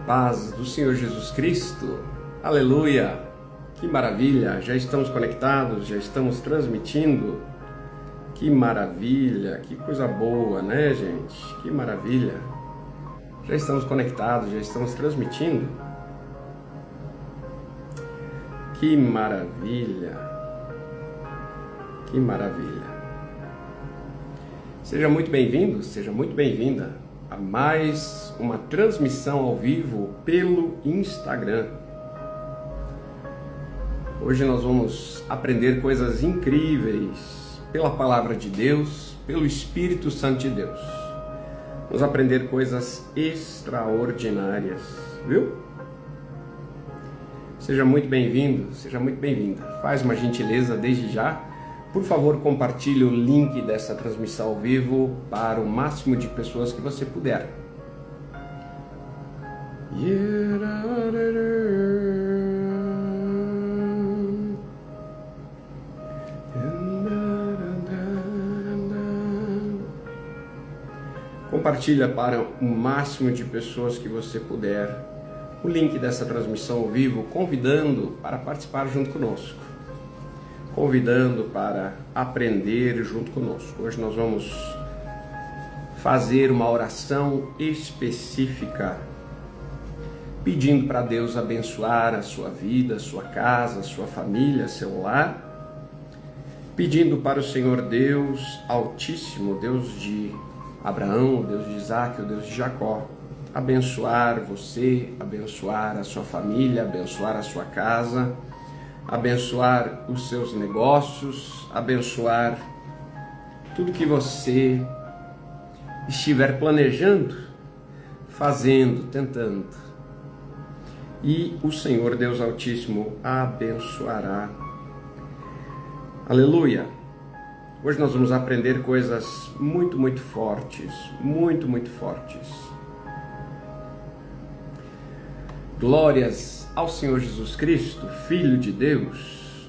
Paz do Senhor Jesus Cristo, aleluia, que maravilha, já estamos conectados, já estamos transmitindo, que maravilha, que coisa boa, né, gente, que maravilha, já estamos conectados, já estamos transmitindo, que maravilha, que maravilha. Seja muito bem-vindo, seja muito bem-vinda a mais uma transmissão ao vivo pelo Instagram. Hoje nós vamos aprender coisas incríveis pela Palavra de Deus, pelo Espírito Santo de Deus. Vamos aprender coisas extraordinárias, viu? Seja muito bem-vindo, seja muito bem-vinda. Faz uma gentileza desde já. Por favor, compartilhe o link dessa transmissão ao vivo para o máximo de pessoas que você puder. Compartilha para o máximo de pessoas que você puder o link dessa transmissão ao vivo, convidando para participar junto conosco. Convidando para aprender junto conosco. Hoje nós vamos fazer uma oração específica, pedindo para Deus abençoar a sua vida, a sua casa, a sua família, seu lar, pedindo para o Senhor Deus Altíssimo, Deus de Abraão, Deus de Isaac, o Deus de Jacó, abençoar você, abençoar a sua família, abençoar a sua casa, abençoar os seus negócios, abençoar tudo que você estiver planejando, fazendo, tentando. E o Senhor Deus Altíssimo abençoará. Aleluia! Hoje nós vamos aprender coisas muito, muito fortes, muito, muito fortes. Glórias ao Senhor Jesus Cristo, Filho de Deus.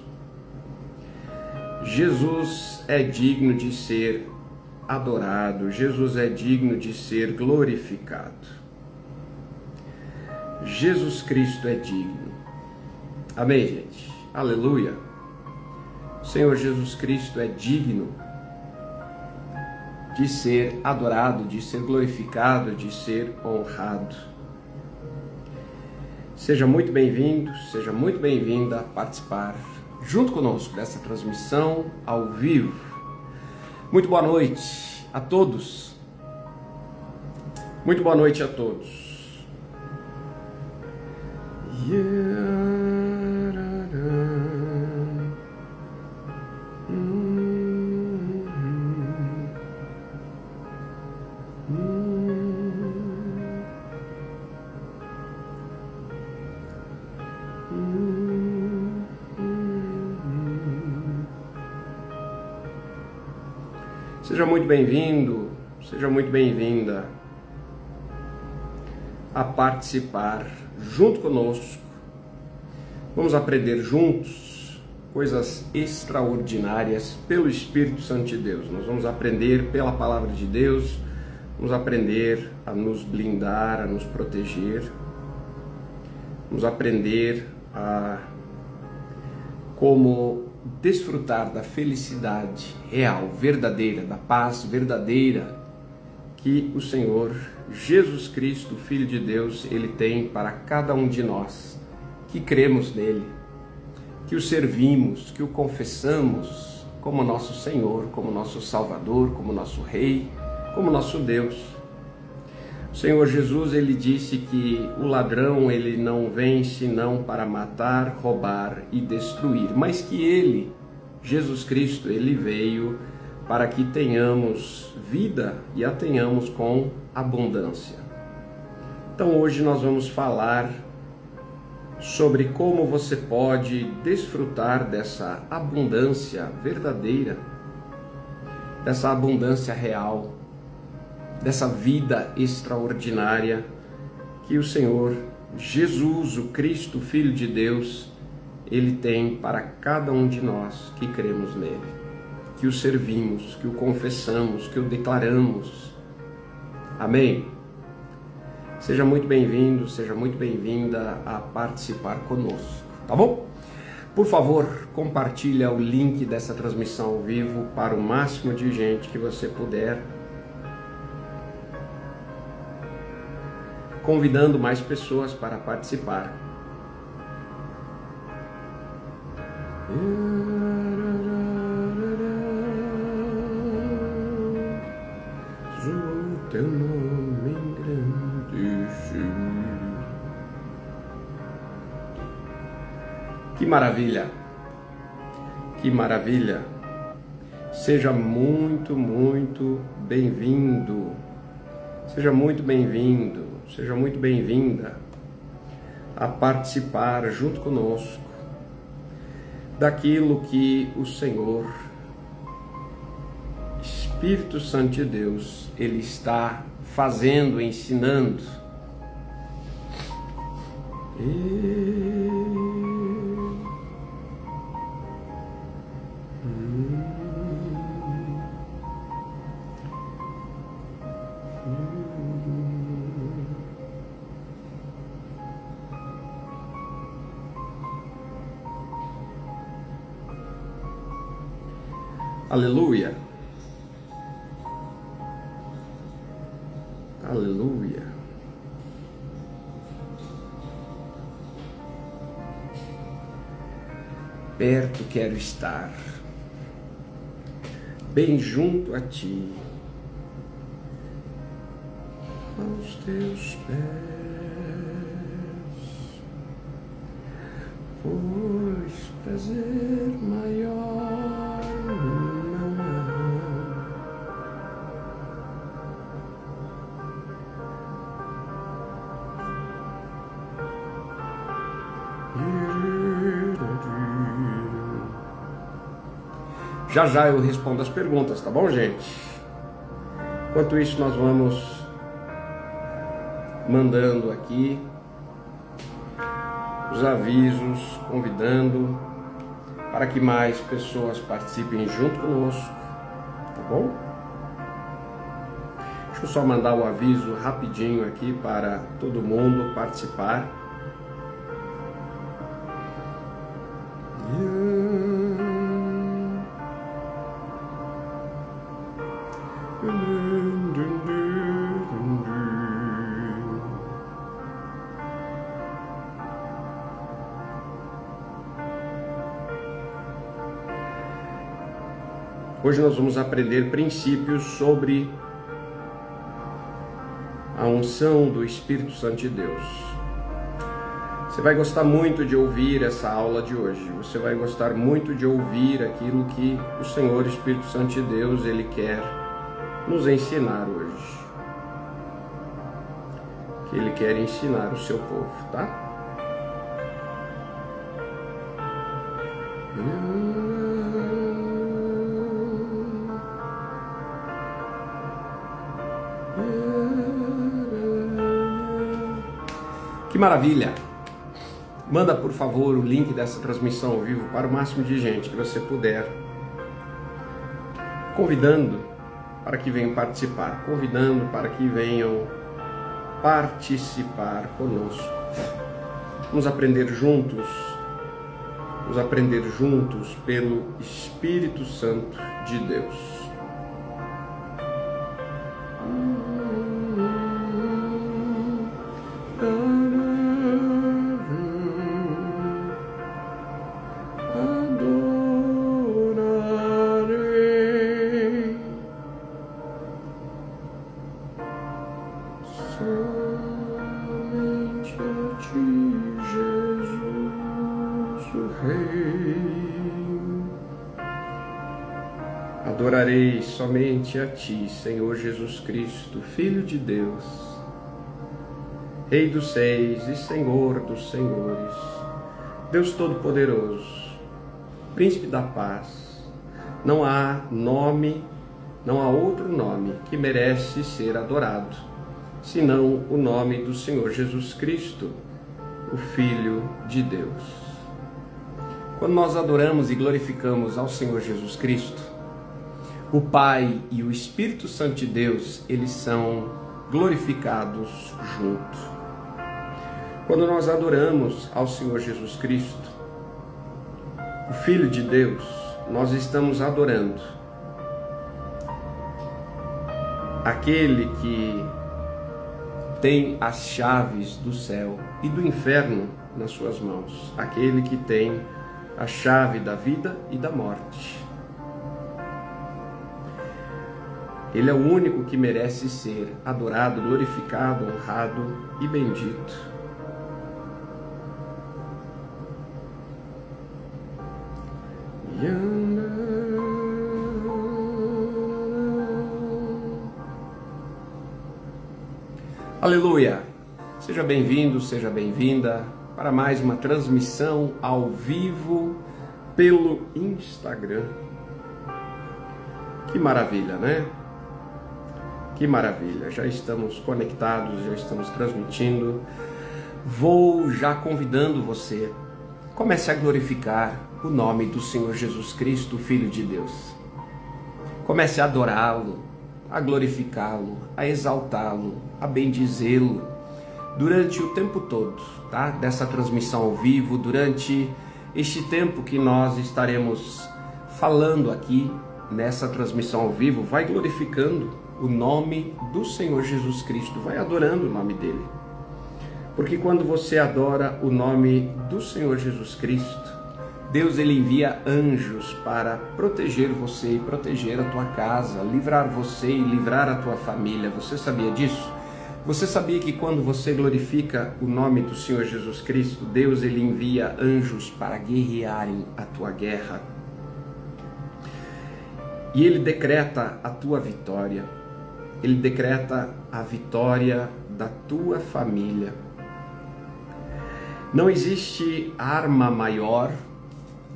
Jesus é digno de ser adorado, Jesus é digno de ser glorificado. Jesus Cristo é digno. Amém, gente? Aleluia. O Senhor Jesus Cristo é digno de ser adorado, de ser glorificado, de ser honrado. Seja muito bem-vindo, seja muito bem-vinda a participar junto conosco dessa transmissão ao vivo. Muito boa noite a todos. Muito boa noite a todos. Seja muito bem-vindo, seja muito bem-vinda a participar junto conosco. Vamos aprender juntos coisas extraordinárias pelo Espírito Santo de Deus. Nós vamos aprender pela Palavra de Deus, vamos aprender a nos blindar, a nos proteger, vamos aprender a como desfrutar da felicidade real, verdadeira, da paz verdadeira que o Senhor Jesus Cristo, Filho de Deus, Ele tem para cada um de nós que cremos nele, que o servimos, que o confessamos como nosso Senhor, como nosso Salvador, como nosso Rei, como nosso Deus. O Senhor Jesus, Ele disse que o ladrão, ele não vem senão para matar, roubar e destruir, mas que Ele, Jesus Cristo, Ele veio para que tenhamos vida e a tenhamos com abundância. Então hoje nós vamos falar sobre como você pode desfrutar dessa abundância verdadeira, dessa abundância real, dessa vida extraordinária que o Senhor Jesus, o Cristo, Filho de Deus, Ele tem para cada um de nós que cremos nele, que o servimos, que o confessamos, que o declaramos. Amém? Seja muito bem-vindo, seja muito bem-vinda a participar conosco, tá bom? Por favor, compartilha o link dessa transmissão ao vivo para o máximo de gente que você puder, convidando mais pessoas para participar. Teu nome engrandecido. Que maravilha! Que maravilha! Seja muito, muito bem-vindo. Seja muito bem-vindo. Seja muito bem-vinda a participar junto conosco daquilo que o Senhor, Espírito Santo de Deus, Ele está fazendo, ensinando. Aleluia. Aleluia. Perto quero estar, bem junto a ti, aos teus pés, pois prazer maior não há. Já já eu respondo as perguntas, tá bom, gente? Enquanto isso, nós vamos mandando aqui os avisos, convidando para que mais pessoas participem junto conosco, tá bom? Deixa eu só mandar o aviso rapidinho aqui para todo mundo participar. Hoje nós vamos aprender princípios sobre a unção do Espírito Santo de Deus. Você vai gostar muito de ouvir essa aula de hoje. Você vai gostar muito de ouvir aquilo que o Senhor Espírito Santo de Deus, Ele quer nos ensinar hoje. Que Ele quer ensinar o seu povo, tá? Que maravilha! Manda, por favor, o link dessa transmissão ao vivo para o máximo de gente que você puder, convidando para que venham participar, convidando para que venham participar conosco. Vamos aprender juntos pelo Espírito Santo de Deus. Somente a ti, Jesus, o Rei. Adorarei somente a ti, Senhor Jesus Cristo, Filho de Deus, Rei dos Seis e Senhor dos Senhores, Deus Todo-Poderoso, Príncipe da Paz. Não há outro nome que merece ser adorado, senão o nome do Senhor Jesus Cristo, o Filho de Deus. Quando nós adoramos e glorificamos ao Senhor Jesus Cristo, o Pai e o Espírito Santo de Deus, eles são glorificados juntos. Quando nós adoramos ao Senhor Jesus Cristo, o Filho de Deus, nós estamos adorando aquele que tem as chaves do céu e do inferno nas suas mãos, aquele que tem a chave da vida e da morte. Ele é o único que merece ser adorado, glorificado, honrado e bendito. Aleluia! Seja bem-vindo, seja bem-vinda para mais uma transmissão ao vivo pelo Instagram. Que maravilha, né? Que maravilha! Já estamos conectados, já estamos transmitindo. Vou já convidando você, comece a glorificar o nome do Senhor Jesus Cristo, Filho de Deus. Comece a adorá-lo, a glorificá-lo, a exaltá-lo, a bendizê-lo durante o tempo todo, tá? Dessa transmissão ao vivo, durante este tempo que nós estaremos falando aqui nessa transmissão ao vivo, vai glorificando o nome do Senhor Jesus Cristo, vai adorando o nome dele. Porque quando você adora o nome do Senhor Jesus Cristo, Deus ele envia anjos para proteger você e proteger a tua casa, livrar você e livrar a tua família. Você sabia disso? Você sabia que quando você glorifica o nome do Senhor Jesus Cristo, Deus ele envia anjos para guerrearem a tua guerra? E ele decreta a tua vitória. Ele decreta a vitória da tua família. Não existe arma maior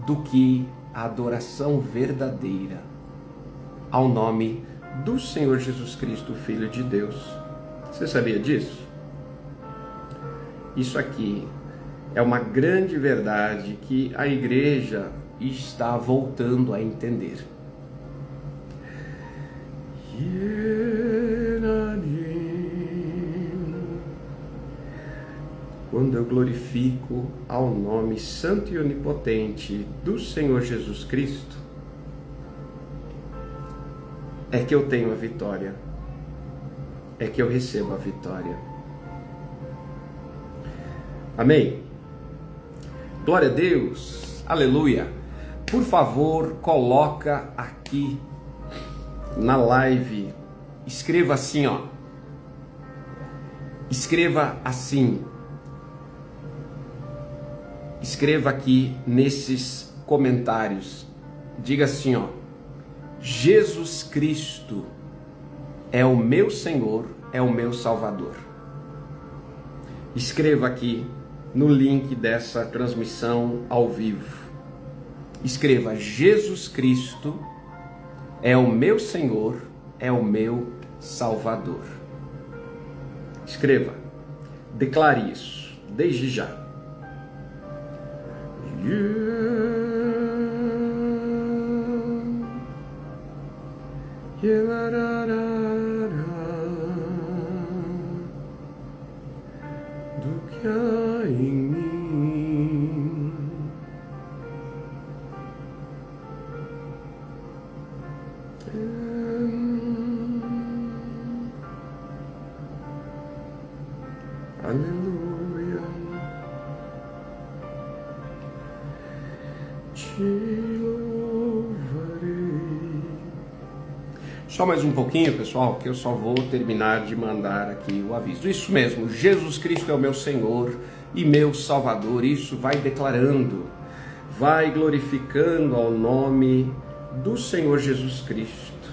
do que a adoração verdadeira ao nome do Senhor Jesus Cristo, Filho de Deus. Você sabia disso? Isso aqui é uma grande verdade que a igreja está voltando a entender. Quando eu glorifico ao nome santo e onipotente do Senhor Jesus Cristo, é que eu tenho a vitória, é que eu recebo a vitória. Amém? Glória a Deus, aleluia. Por favor, coloca aqui na live, escreva assim, ó. Escreva assim. Escreva aqui nesses comentários. Diga assim, ó. Jesus Cristo é o meu Senhor, é o meu Salvador. Escreva aqui no link dessa transmissão ao vivo. Escreva: Jesus Cristo é o meu Senhor, é o meu Salvador. Escreva. Declare isso desde já. Do que há em mim, aleluia, te louvarei. Só mais um pouquinho, pessoal, que eu só vou terminar de mandar aqui o aviso. Isso mesmo, Jesus Cristo é o meu Senhor e meu Salvador. Isso vai declarando, vai glorificando ao nome do Senhor Jesus Cristo.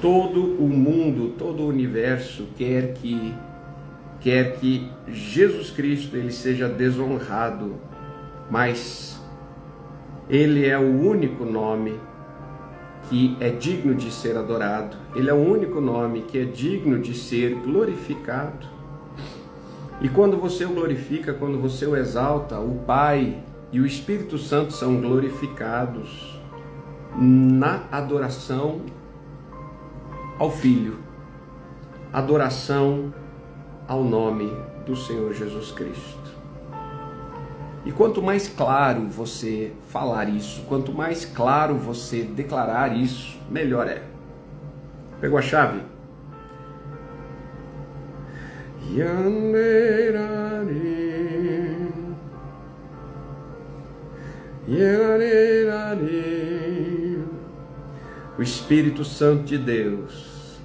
Todo o mundo, todo o universo quer que Jesus Cristo ele seja desonrado, mas ele é o único nome que é digno de ser adorado. Ele é o único nome que é digno de ser glorificado. E quando você o glorifica, quando você o exalta, o Pai e o Espírito Santo são glorificados na adoração ao Filho, adoração ao nome do Senhor Jesus Cristo. E quanto mais claro você falar isso, quanto mais claro você declarar isso, melhor é. Pegou a chave? O Espírito Santo de Deus,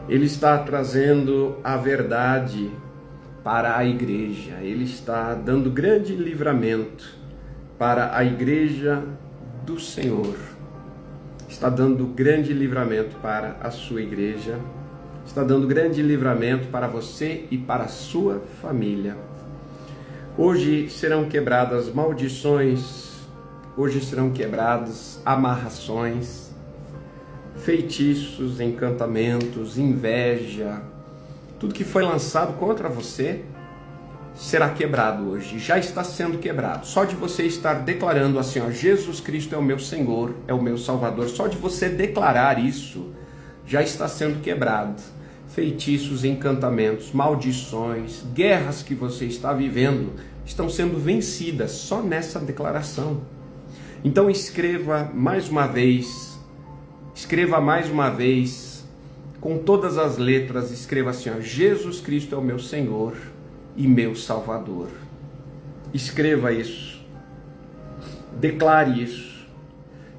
Ele está trazendo a verdade para a igreja, Ele está dando grande livramento para a igreja do Senhor, está dando grande livramento para a sua igreja, está dando grande livramento para você e para a sua família. Hoje serão quebradas maldições, hoje serão quebradas amarrações, feitiços, encantamentos, inveja, tudo que foi lançado contra você será quebrado hoje, já está sendo quebrado. Só de você estar declarando assim, ó, Jesus Cristo é o meu Senhor, é o meu Salvador, só de você declarar isso, já está sendo quebrado. Feitiços, encantamentos, maldições, guerras que você está vivendo estão sendo vencidas só nessa declaração. Então escreva mais uma vez, com todas as letras, escreva assim, ó, Jesus Cristo é o meu Senhor e meu Salvador. Escreva isso, declare isso.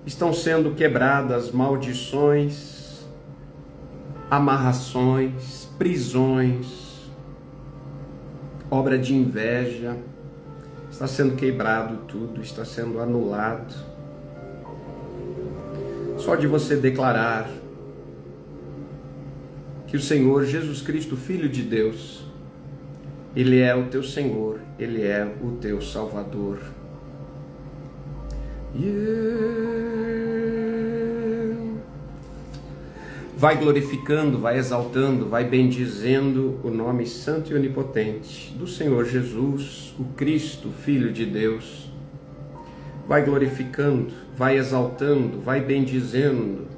Estão sendo quebradas maldições, amarrações, prisões, obra de inveja, está sendo quebrado tudo, está sendo anulado. Só de você declarar que o Senhor Jesus Cristo, Filho de Deus, Ele é o teu Senhor, Ele é o teu Salvador. Vai glorificando, vai exaltando, vai bendizendo o nome santo e onipotente do Senhor Jesus, o Cristo, Filho de Deus. Vai glorificando, vai exaltando, vai bendizendo.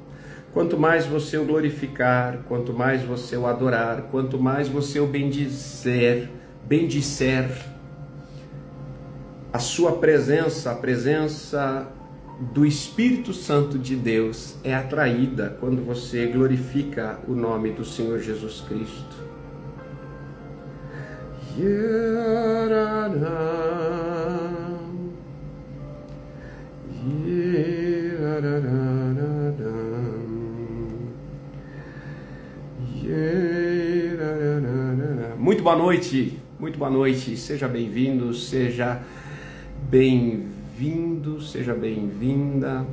Quanto mais você o glorificar, quanto mais você o adorar, quanto mais você o bendizer, a sua presença, a presença do Espírito Santo de Deus é atraída quando você glorifica o nome do Senhor Jesus Cristo. Muito boa noite, seja bem-vindo, seja bem-vindo, seja bem-vinda,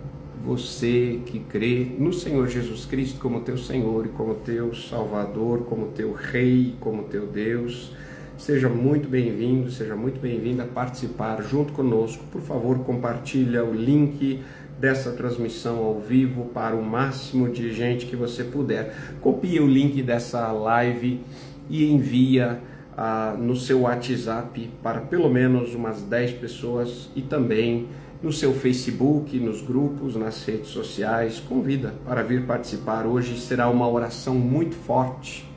você que crê no Senhor Jesus Cristo como teu Senhor e como teu Salvador, como teu Rei, como teu Deus. Seja muito bem-vindo, seja muito bem-vinda a participar junto conosco. Por favor, compartilha o link dessa transmissão ao vivo para o máximo de gente que você puder. Copia o link dessa live e envia no seu WhatsApp para pelo menos umas 10 pessoas e também no seu Facebook, nos grupos, nas redes sociais. Convida para vir participar. Hoje será uma oração muito forte.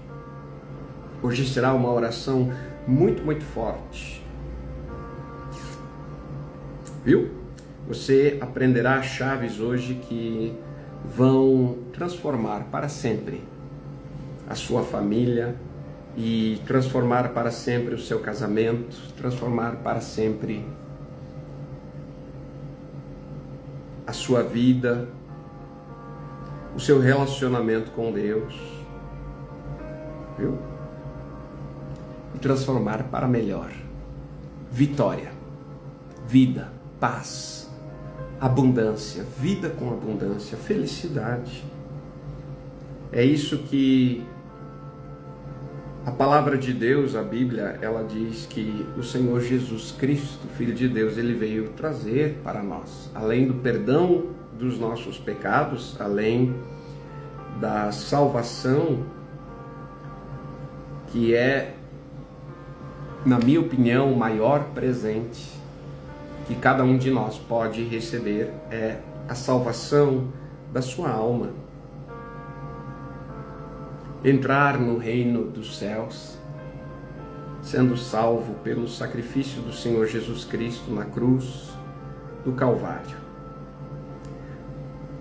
Hoje será uma oração muito forte. Viu? Você aprenderá chaves hoje que vão transformar para sempre a sua família e transformar para sempre o seu casamento, transformar para sempre a sua vida, o seu relacionamento com Deus, viu? E transformar para melhor. Vitória, vida, paz, abundância, vida com abundância, felicidade. É isso que a palavra de Deus, a Bíblia, ela diz que o Senhor Jesus Cristo, Filho de Deus, Ele veio trazer para nós, além do perdão dos nossos pecados, além da salvação, que é, na minha opinião, o maior presente que cada um de nós pode receber é a salvação da sua alma. Entrar no reino dos céus, sendo salvo pelo sacrifício do Senhor Jesus Cristo na cruz do Calvário.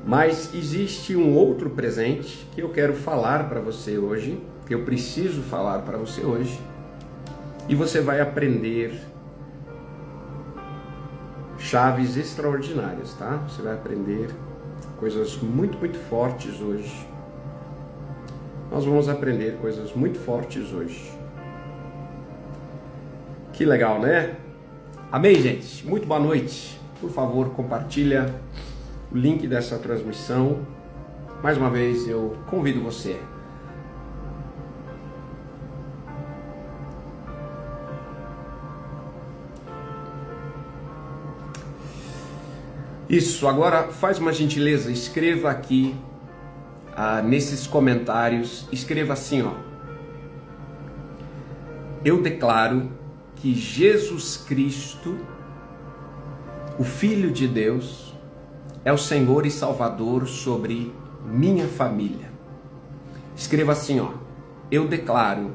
Mas existe um outro presente que eu quero falar para você hoje, que eu preciso falar para você hoje, e você vai aprender chaves extraordinárias, tá? Você vai aprender coisas muito, muito fortes hoje. Nós vamos aprender coisas muito fortes hoje. Que legal, né? Amém, gente? Muito boa noite. Por favor, compartilha o link dessa transmissão. Mais uma vez, eu convido você. Isso, agora faz uma gentileza, escreva aqui nesses comentários, escreva assim, ó. Eu declaro que Jesus Cristo, o Filho de Deus, é o Senhor e Salvador sobre minha família. Escreva assim, ó. Eu declaro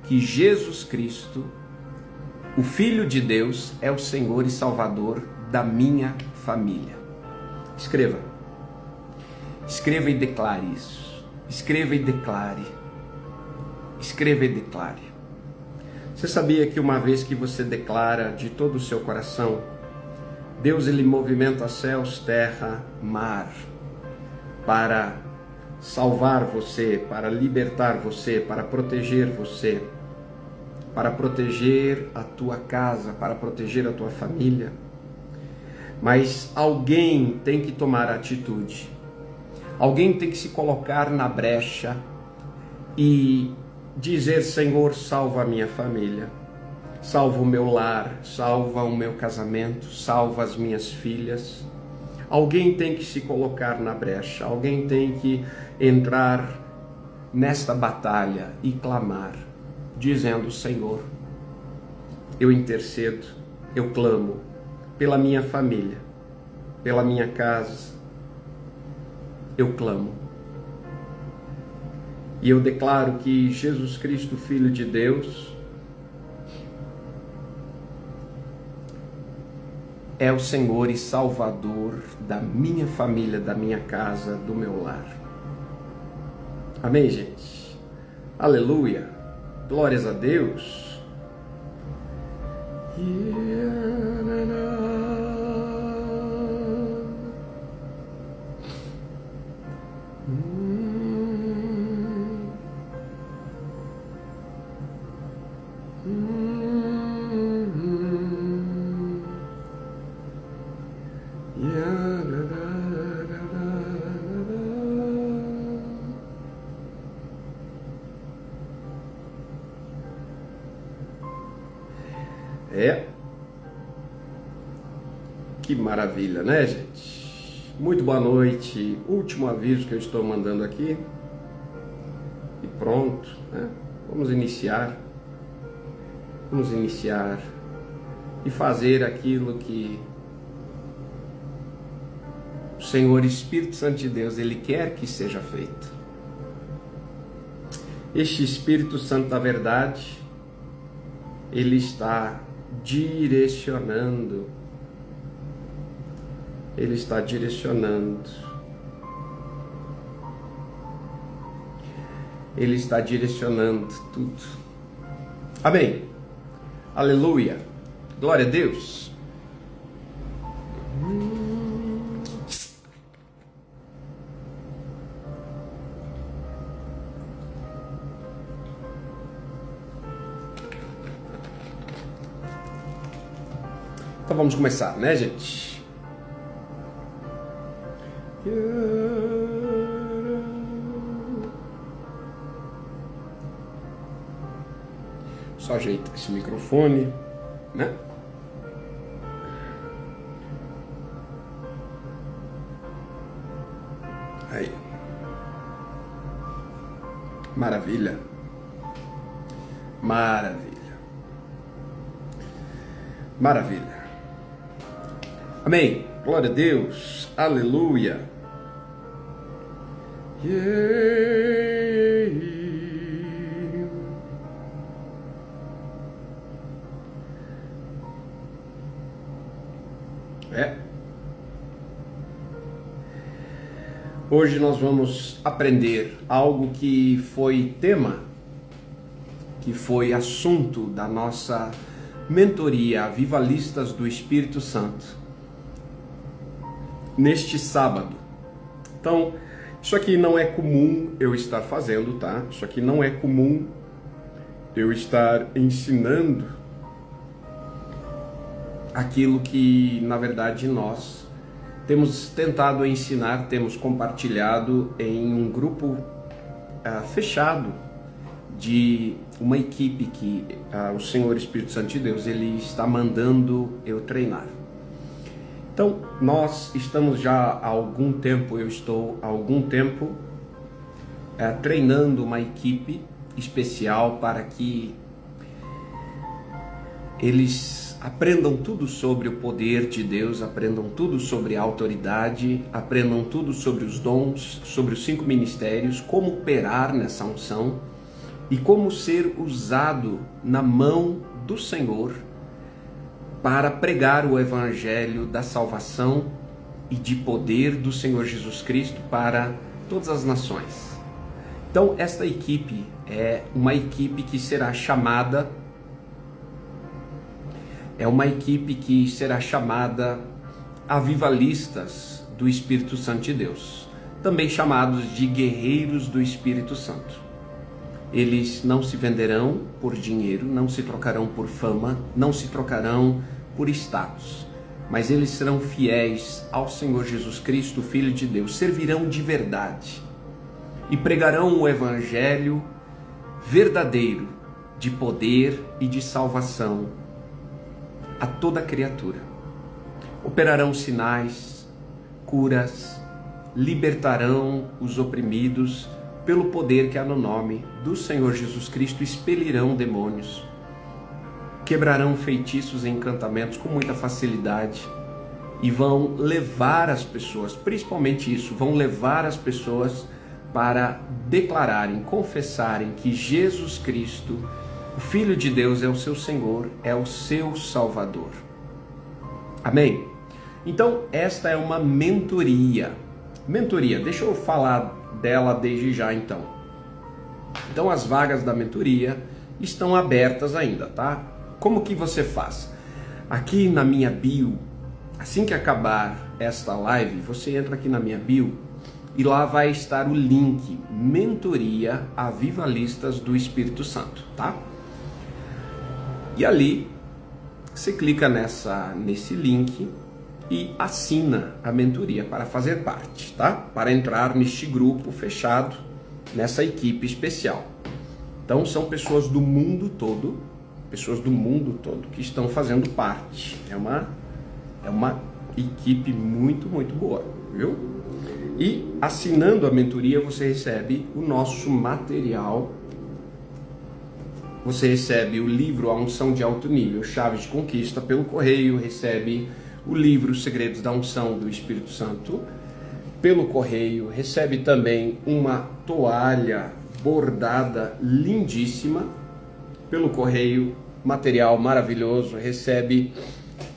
que Jesus Cristo, o Filho de Deus, é o Senhor e Salvador da minha família. Escreva. Escreva e declare isso. Escreva e declare. Escreva e declare. Você sabia que uma vez que você declara de todo o seu coração, Deus ele movimenta céus, terra, mar, para salvar você, para libertar você, para proteger você, para proteger a tua casa, para proteger a tua família. Mas alguém tem que tomar atitude. Alguém tem que se colocar na brecha e dizer: Senhor, salva a minha família, salva o meu lar, salva o meu casamento, salva as minhas filhas. Alguém tem que se colocar na brecha, alguém tem que entrar nesta batalha e clamar, dizendo: Senhor, eu intercedo, eu clamo pela minha família, pela minha casa, eu clamo. E eu declaro que Jesus Cristo, Filho de Deus, é o Senhor e Salvador da minha família, da minha casa, do meu lar. Amém, gente? Aleluia! Glórias a Deus! Que maravilha, né, gente? Muito boa noite. Último aviso que eu estou mandando aqui. E pronto, né? Vamos iniciar. Vamos iniciar e fazer aquilo que o Senhor Espírito Santo de Deus, Ele quer que seja feito. Este Espírito Santo da verdade, Ele está direcionando. Ele está direcionando. Ele está direcionando tudo. Amém. Aleluia. Glória a Deus. Então vamos começar, né, gente? Só ajeita esse microfone, né? Aí. Maravilha. Maravilha. Maravilha. Amém. Glória a Deus. Aleluia. Hoje nós vamos aprender algo que foi tema, que foi assunto da nossa mentoria Avivalistas do Espírito Santo neste sábado. Então, isso aqui não é comum eu estar fazendo, tá? Isso aqui não é comum eu estar ensinando aquilo que, na verdade, nós temos tentado ensinar, temos compartilhado em um grupo fechado de uma equipe que o Senhor Espírito Santo de Deus, Ele está mandando eu treinar. Então, nós estamos já há algum tempo, eu estou há algum tempo treinando uma equipe especial para que eles aprendam tudo sobre o poder de Deus, aprendam tudo sobre a autoridade, aprendam tudo sobre os dons, sobre os 5 ministérios, como operar nessa unção e como ser usado na mão do Senhor para pregar o evangelho da salvação e de poder do Senhor Jesus Cristo para todas as nações. Então, esta equipe é uma equipe que será chamada Avivalistas do Espírito Santo de Deus, também chamados de Guerreiros do Espírito Santo. Eles não se venderão por dinheiro, não se trocarão por fama, não se trocarão por status, mas eles serão fiéis ao Senhor Jesus Cristo, Filho de Deus, servirão de verdade e pregarão o evangelho verdadeiro de poder e de salvação a toda criatura. Operarão sinais, curas, libertarão os oprimidos pelo poder que há no nome do Senhor Jesus Cristo, expelirão demônios, quebrarão feitiços e encantamentos com muita facilidade e vão levar as pessoas, principalmente isso, vão levar as pessoas para declararem, confessarem que Jesus Cristo, o Filho de Deus, é o seu Senhor, é o seu Salvador. Amém? Então, esta é uma mentoria. Mentoria, deixa eu falar dela desde já então. Então, as vagas da mentoria estão abertas ainda, tá? Como que você faz? Aqui na minha bio, assim que acabar esta live, você entra aqui na minha bio e lá vai estar o link Mentoria Avivalistas do Espírito Santo, tá? E ali você clica nesse link e assina a mentoria para fazer parte, tá? Para entrar neste grupo fechado, nessa equipe especial. Então são pessoas do mundo todo que estão fazendo parte. É uma equipe muito, muito boa, viu? E assinando a mentoria você recebe o nosso material. Você recebe o livro A Unção de Alto Nível, Chaves de Conquista pelo correio, recebe o livro Segredos da Unção do Espírito Santo pelo correio, recebe também uma toalha bordada lindíssima pelo correio, material maravilhoso, recebe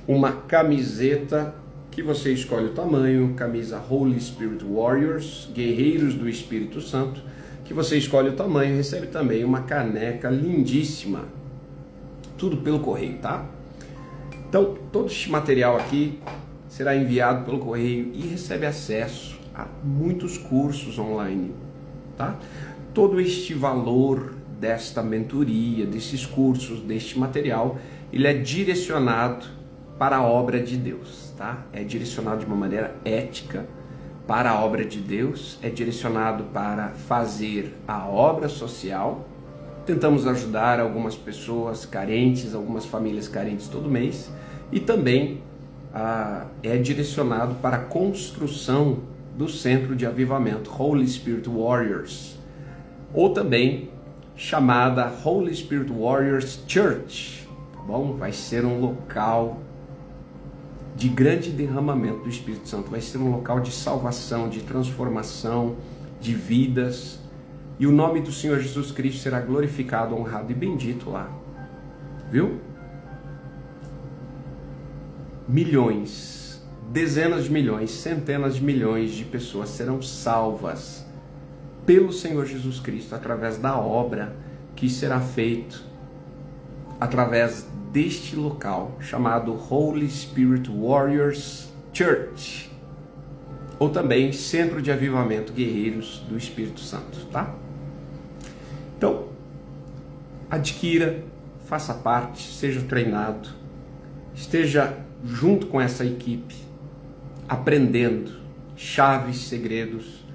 uma camiseta que você escolhe o tamanho, camisa Holy Spirit Warriors, Guerreiros do Espírito Santo, que você escolhe o tamanho, recebe também uma caneca lindíssima, tudo pelo correio, tá? Então, todo este material aqui será enviado pelo correio e recebe acesso a muitos cursos online, tá? Todo este valor desta mentoria, desses cursos, deste material, ele é direcionado para a obra de Deus, tá? É direcionado de uma maneira ética para a obra de Deus, é direcionado para fazer a obra social. Tentamos ajudar algumas pessoas carentes, algumas famílias carentes todo mês, e também é direcionado para a construção do Centro de Avivamento Holy Spirit Warriors, ou também chamada Holy Spirit Warriors Church, tá bom? Vai ser um local de grande derramamento do Espírito Santo. Vai ser um local de salvação, de transformação, de vidas. E o nome do Senhor Jesus Cristo será glorificado, honrado e bendito lá. Viu? Milhões, dezenas de milhões, centenas de milhões de pessoas serão salvas pelo Senhor Jesus Cristo através da obra que será feita através deste local chamado Holy Spirit Warriors Church, ou também Centro de Avivamento Guerreiros do Espírito Santo, tá? Então, adquira, faça parte, seja treinado, esteja junto com essa equipe, aprendendo chaves, segredos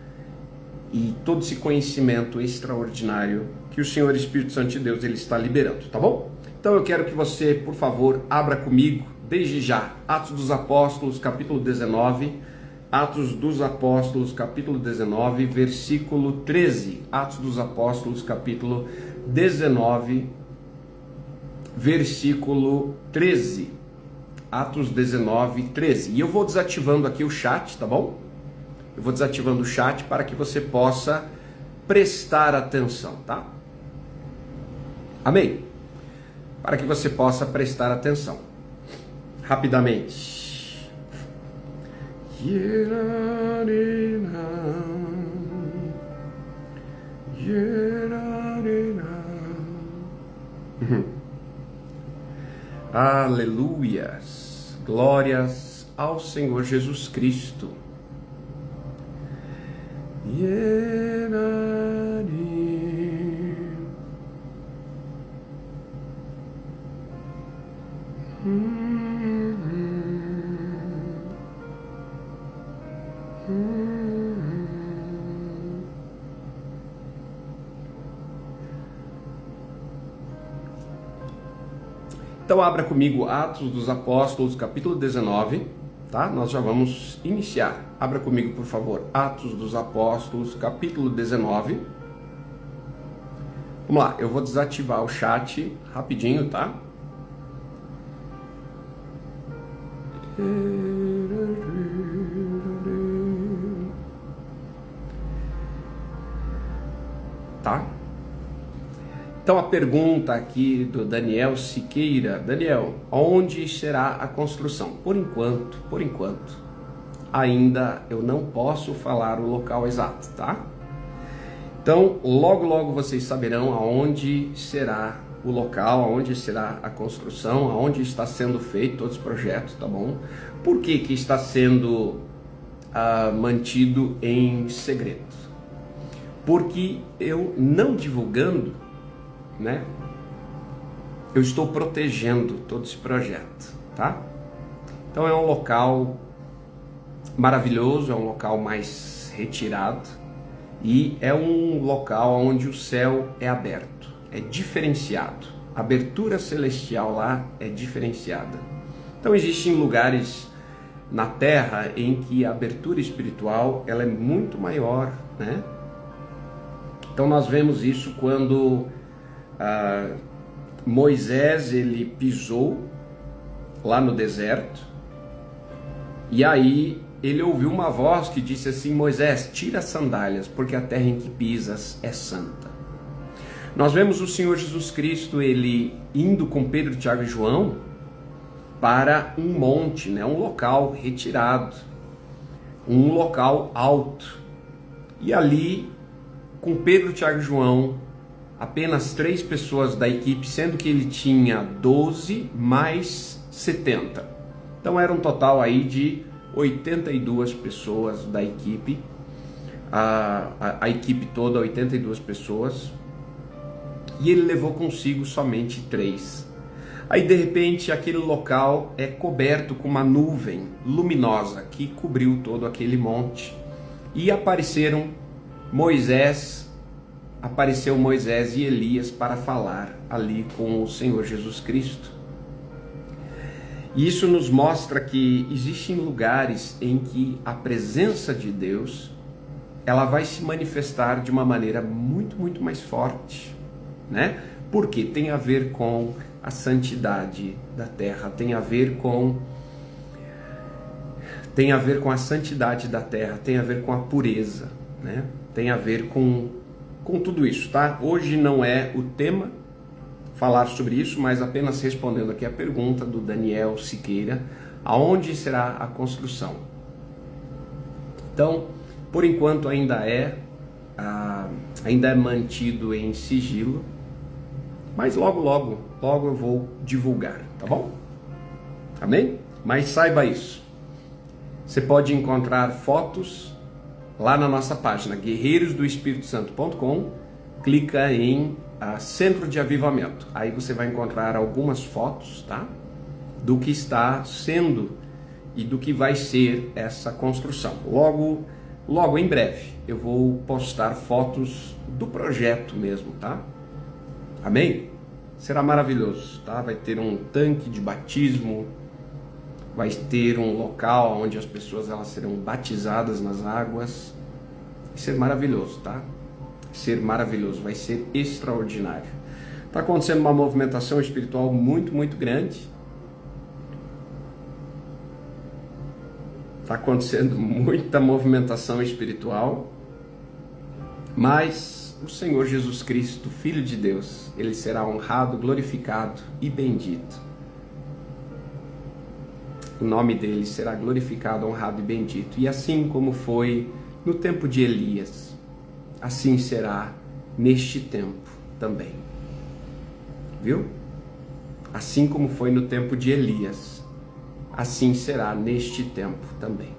e todo esse conhecimento extraordinário que o Senhor Espírito Santo de Deus ele está liberando, tá bom? Então eu quero que você, por favor, abra comigo, desde já, Atos dos Apóstolos, capítulo 19, Atos dos Apóstolos, capítulo 19, versículo 13. Atos dos Apóstolos, capítulo 19, versículo 13. Atos 19, 13. E eu vou desativando aqui o chat, tá bom? Eu vou desativando o chat para que você possa prestar atenção, tá? Amém? Para que você possa prestar atenção. Rapidamente. Aleluias, glórias ao Senhor Jesus Cristo. Então abra comigo Atos dos Apóstolos, capítulo 19, tá? Nós já vamos iniciar. Abra comigo, por favor, Atos dos Apóstolos, capítulo 19. Vamos lá, eu vou desativar o chat rapidinho, tá? Tá? Então a pergunta aqui do Daniel Siqueira: Daniel, onde será a construção? Por enquanto, ainda eu não posso falar o local exato, tá? Então logo vocês saberão aonde será o local, aonde será a construção, aonde está sendo feito todos os projetos, tá bom? Por que que está sendo mantido em segredo? Porque eu não divulgando, né? Eu estou protegendo todo esse projeto, tá? Então é um local maravilhoso, é um local mais retirado e é um local onde o céu é aberto, é diferenciado. A abertura celestial lá é diferenciada. Então existem lugares na Terra em que a abertura espiritual ela é muito maior, né? Então nós vemos isso quando Moisés ele pisou lá no deserto e aí ele ouviu uma voz que disse assim: Moisés, tira as sandálias, porque a terra em que pisas é santa. Nós vemos o Senhor Jesus Cristo ele indo com Pedro, Tiago e João para um monte, né, um local retirado, um local alto, e ali com Pedro, Tiago e João, apenas 3 pessoas da equipe, sendo que ele tinha 12 mais 70. Então era um total aí de 82 pessoas da equipe, a equipe toda, 82 pessoas, e ele levou consigo somente 3. Aí de repente aquele local é coberto com uma nuvem luminosa que cobriu todo aquele monte, e apareceu Moisés e Elias para falar ali com o Senhor Jesus Cristo. E isso nos mostra que existem lugares em que a presença de Deus ela vai se manifestar de uma maneira muito mais forte, né? Porque tem a ver com a santidade da terra, tem a ver com tem a ver com a santidade da terra, tem a ver com a pureza, né? Tem a ver com tudo isso, tá? Hoje não é o tema falar sobre isso, mas apenas respondendo aqui a pergunta do Daniel Siqueira, aonde será a construção? Então, por enquanto ainda é mantido em sigilo, mas logo eu vou divulgar, tá bom? Amém? Mas saiba isso. Você pode encontrar fotos lá na nossa página guerreirosdoespiritosanto.com, clica em Centro de Avivamento. Aí você vai encontrar algumas fotos, tá? Do que está sendo e do que vai ser essa construção. Logo em breve eu vou postar fotos do projeto mesmo, tá? Amém? Será maravilhoso, tá? Vai ter um tanque de batismo, vai ter um local onde as pessoas elas serão batizadas nas águas. Vai ser maravilhoso, tá? Vai ser maravilhoso, vai ser extraordinário. Está acontecendo uma movimentação espiritual muito, muito grande. Está acontecendo muita movimentação espiritual, mas o Senhor Jesus Cristo, Filho de Deus, Ele será honrado, glorificado e bendito. O nome dele será glorificado, honrado e bendito. E assim como foi no tempo de Elias, assim será neste tempo também. Viu? Assim como foi no tempo de Elias, assim será neste tempo também.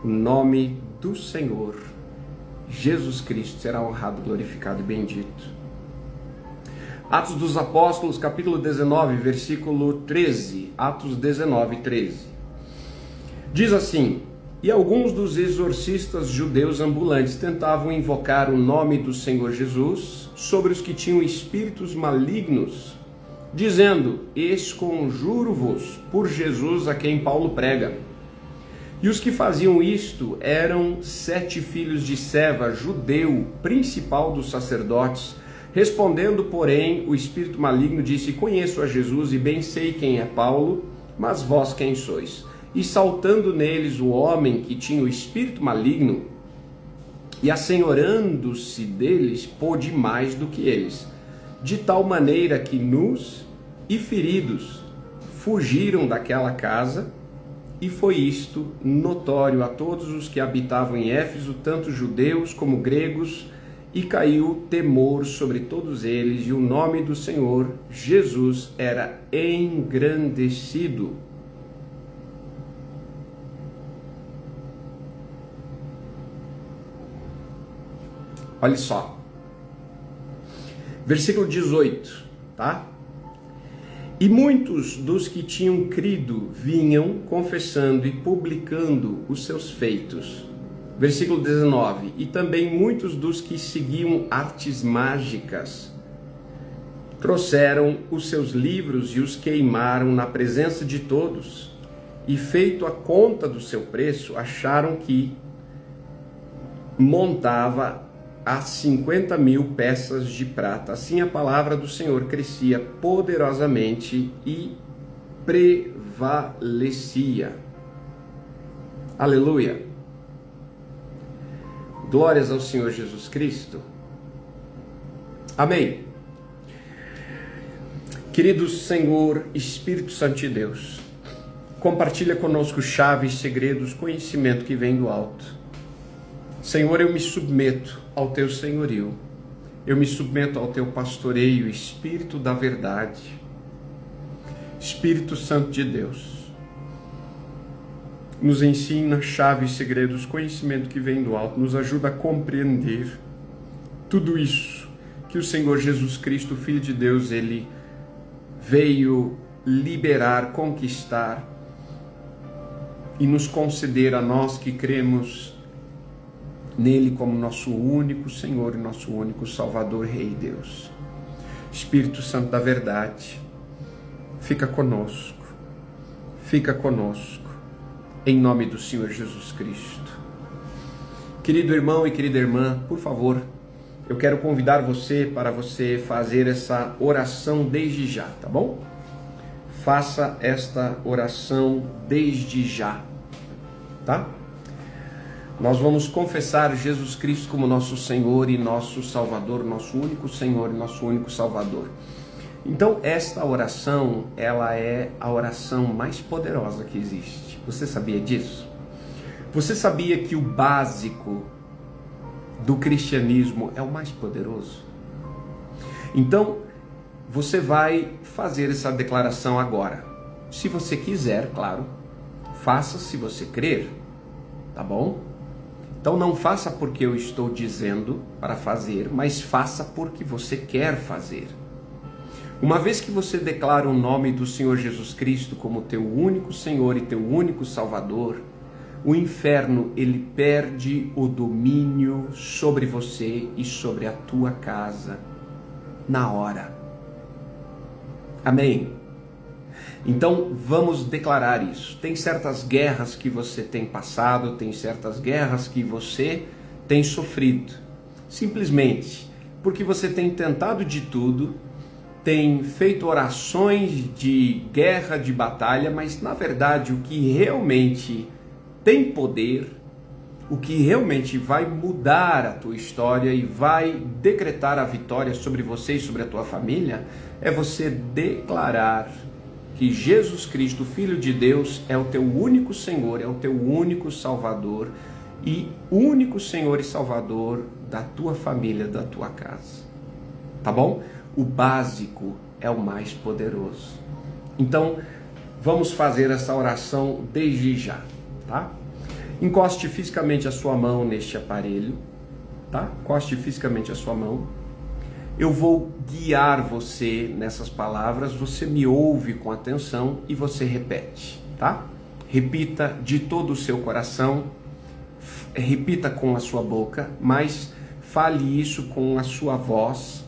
O nome do Senhor Jesus Cristo será honrado, glorificado e bendito. Atos dos Apóstolos, capítulo 19, versículo 13. Atos 19, 13. Diz assim: e alguns dos exorcistas judeus ambulantes tentavam invocar o nome do Senhor Jesus sobre os que tinham espíritos malignos, dizendo: esconjuro-vos por Jesus a quem Paulo prega. E os que faziam isto eram 7 filhos de Seva, judeu, principal dos sacerdotes. Respondendo, porém, o espírito maligno disse: conheço a Jesus e bem sei quem é Paulo, mas vós quem sois? E saltando neles o homem que tinha o espírito maligno, e assenhorando-se deles, pôde mais do que eles, de tal maneira que nus e feridos fugiram daquela casa. E foi isto notório a todos os que habitavam em Éfeso, tanto judeus como gregos, e caiu temor sobre todos eles, e o nome do Senhor Jesus era engrandecido. Olha só, versículo 18, tá? E muitos dos que tinham crido vinham confessando e publicando os seus feitos. Versículo 19. E também muitos dos que seguiam artes mágicas trouxeram os seus livros e os queimaram na presença de todos. E feito a conta do seu preço, acharam que montava a 50.000 peças de prata. Assim a palavra do Senhor crescia poderosamente e prevalecia. Aleluia! Glórias ao Senhor Jesus Cristo. Amém. Querido Senhor, Espírito Santo de Deus, compartilha conosco chaves, segredos, conhecimento que vem do alto. Senhor, eu me submeto ao teu senhorio, eu me submeto ao teu pastoreio, Espírito da verdade, Espírito Santo de Deus, nos ensina chaves, segredos, conhecimento que vem do alto, nos ajuda a compreender tudo isso que o Senhor Jesus Cristo, Filho de Deus, Ele veio liberar, conquistar e nos conceder a nós que cremos nele como nosso único Senhor e nosso único Salvador, Rei Deus. Espírito Santo da verdade, fica conosco, em nome do Senhor Jesus Cristo. Querido irmão e querida irmã, por favor, eu quero convidar você para você fazer essa oração desde já, tá bom? Faça esta oração desde já. tá? Nós vamos confessar Jesus Cristo como nosso Senhor e nosso Salvador, nosso único Senhor e nosso único Salvador. Então, esta oração, ela é a oração mais poderosa que existe. Você sabia disso? Você sabia que o básico do cristianismo é o mais poderoso? Então, você vai fazer essa declaração agora. Se você quiser, claro, faça se você crer, tá bom? Então não faça porque eu estou dizendo para fazer, mas faça porque você quer fazer. Uma vez que você declara o nome do Senhor Jesus Cristo como teu único Senhor e teu único Salvador, o inferno, ele perde o domínio sobre você e sobre a tua casa na hora. Amém? Então vamos declarar isso. Tem certas guerras que você tem passado, tem certas guerras que você tem sofrido. Simplesmente porque você tem tentado de tudo, tem feito orações de guerra, de batalha, mas na verdade o que realmente tem poder, o que realmente vai mudar a tua história e vai decretar a vitória sobre você e sobre a tua família, é você declarar que Jesus Cristo, Filho de Deus, é o teu único Senhor, é o teu único Salvador e único Senhor e Salvador da tua família, da tua casa. Tá bom? O básico é o mais poderoso. Então, vamos fazer essa oração desde já, tá? Encoste fisicamente a sua mão neste aparelho, tá? Encoste fisicamente a sua mão. Eu vou guiar você nessas palavras, você me ouve com atenção e você repete, tá? Repita de todo o seu coração, repita com a sua boca, mas fale isso com a sua voz,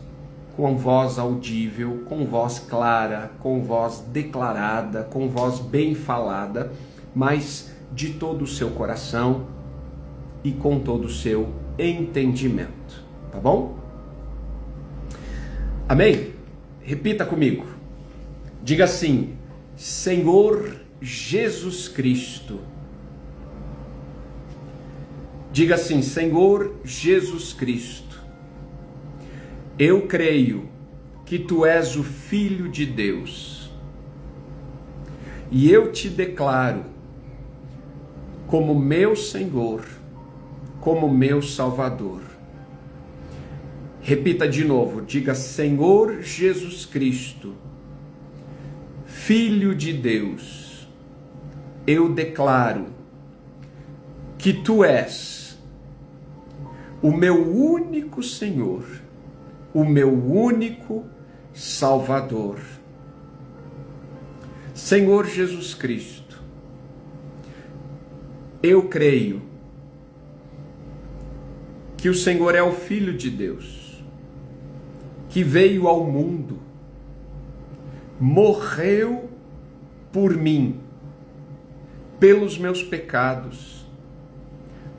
com voz audível, com voz clara, com voz declarada, com voz bem falada, mas de todo o seu coração e com todo o seu entendimento, tá bom? Amém? Repita comigo. Diga assim: Senhor Jesus Cristo. Diga assim: Senhor Jesus Cristo, eu creio que Tu és o Filho de Deus e eu te declaro como meu Senhor, como meu Salvador. Repita de novo, diga: Senhor Jesus Cristo, Filho de Deus, eu declaro que Tu és o meu único Senhor, o meu único Salvador. Senhor Jesus Cristo, eu creio que o Senhor é o Filho de Deus, que veio ao mundo, morreu por mim, pelos meus pecados,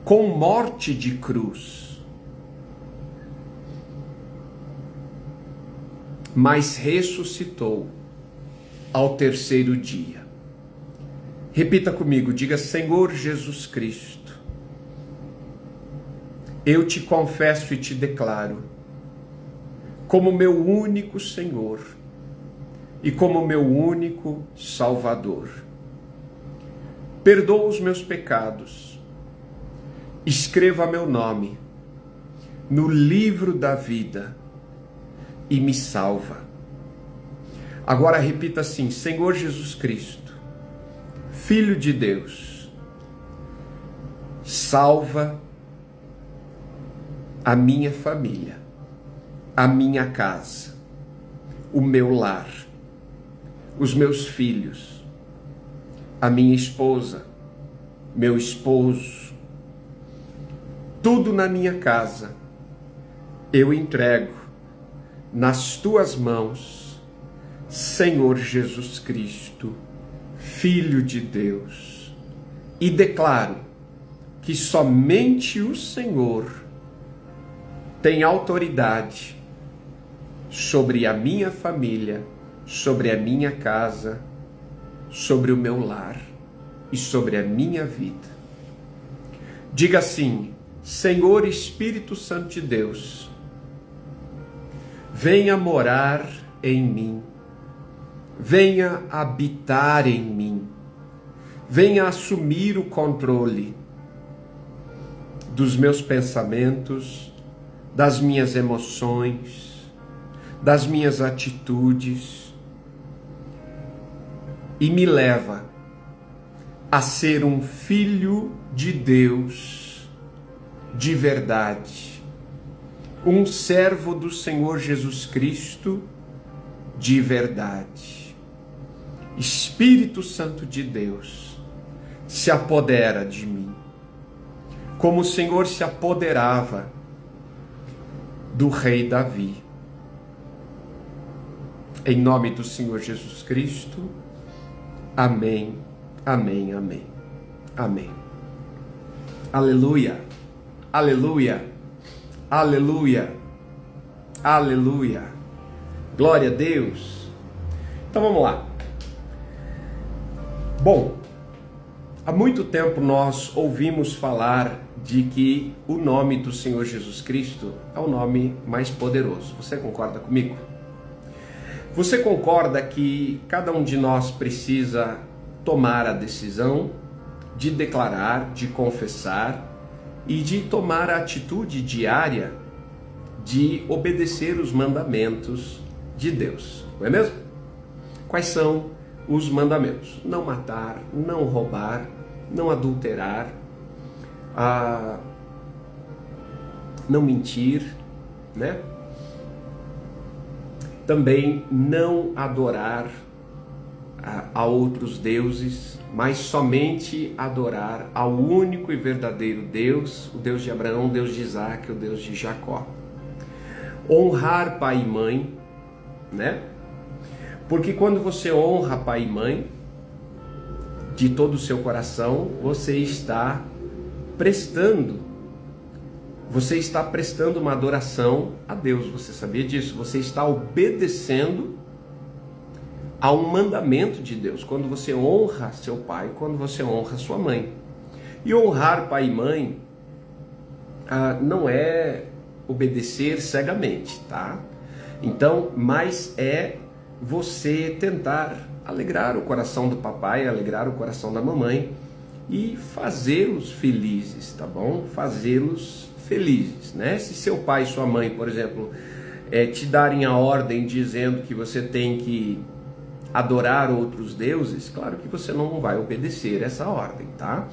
com morte de cruz, mas ressuscitou ao terceiro dia. Repita comigo, diga: Senhor Jesus Cristo, eu te confesso e te declaro como meu único Senhor e como meu único Salvador. Perdoa os meus pecados, escreva meu nome no livro da vida e me salva. Agora repita assim: Senhor Jesus Cristo, Filho de Deus, salva a minha família, a minha casa, o meu lar, os meus filhos, a minha esposa, meu esposo, tudo na minha casa, eu entrego nas tuas mãos, Senhor Jesus Cristo, Filho de Deus, e declaro que somente o Senhor tem autoridade sobre a minha família, sobre a minha casa, sobre o meu lar e sobre a minha vida. Diga assim: Senhor Espírito Santo de Deus, venha morar em mim, venha habitar em mim, venha assumir o controle dos meus pensamentos, das minhas emoções, das minhas atitudes, e me leva a ser um filho de Deus de verdade, um servo do Senhor Jesus Cristo de verdade. Espírito Santo de Deus, se apodera de mim, como o Senhor se apoderava do rei Davi. Em nome do Senhor Jesus Cristo, amém, amém, amém, amém. Aleluia, aleluia, aleluia, aleluia. Glória a Deus. Então vamos lá. Bom, há muito tempo nós ouvimos falar de que o nome do Senhor Jesus Cristo é o nome mais poderoso. Você concorda comigo? Você concorda que cada um de nós precisa tomar a decisão de declarar, de confessar e de tomar a atitude diária de obedecer os mandamentos de Deus, não é mesmo? Quais são os mandamentos? Não matar, não roubar, não adulterar, não mentir, né? Também não adorar a outros deuses, mas somente adorar ao único e verdadeiro Deus, o Deus de Abraão, o Deus de Isaac, o Deus de Jacó. Honrar pai e mãe, né? Porque quando você honra pai e mãe de todo o seu coração, você está prestando uma adoração a Deus. Você sabia disso? Você está obedecendo a um mandamento de Deus quando você honra seu pai, quando você honra sua mãe. E honrar pai e mãe não é obedecer cegamente, tá? Então, mas é você tentar alegrar o coração do papai, alegrar o coração da mamãe e fazê-los felizes, tá bom? Fazê-los felizes, né? Se seu pai e sua mãe, por exemplo, te darem a ordem dizendo que você tem que adorar outros deuses, claro que você não vai obedecer essa ordem, tá?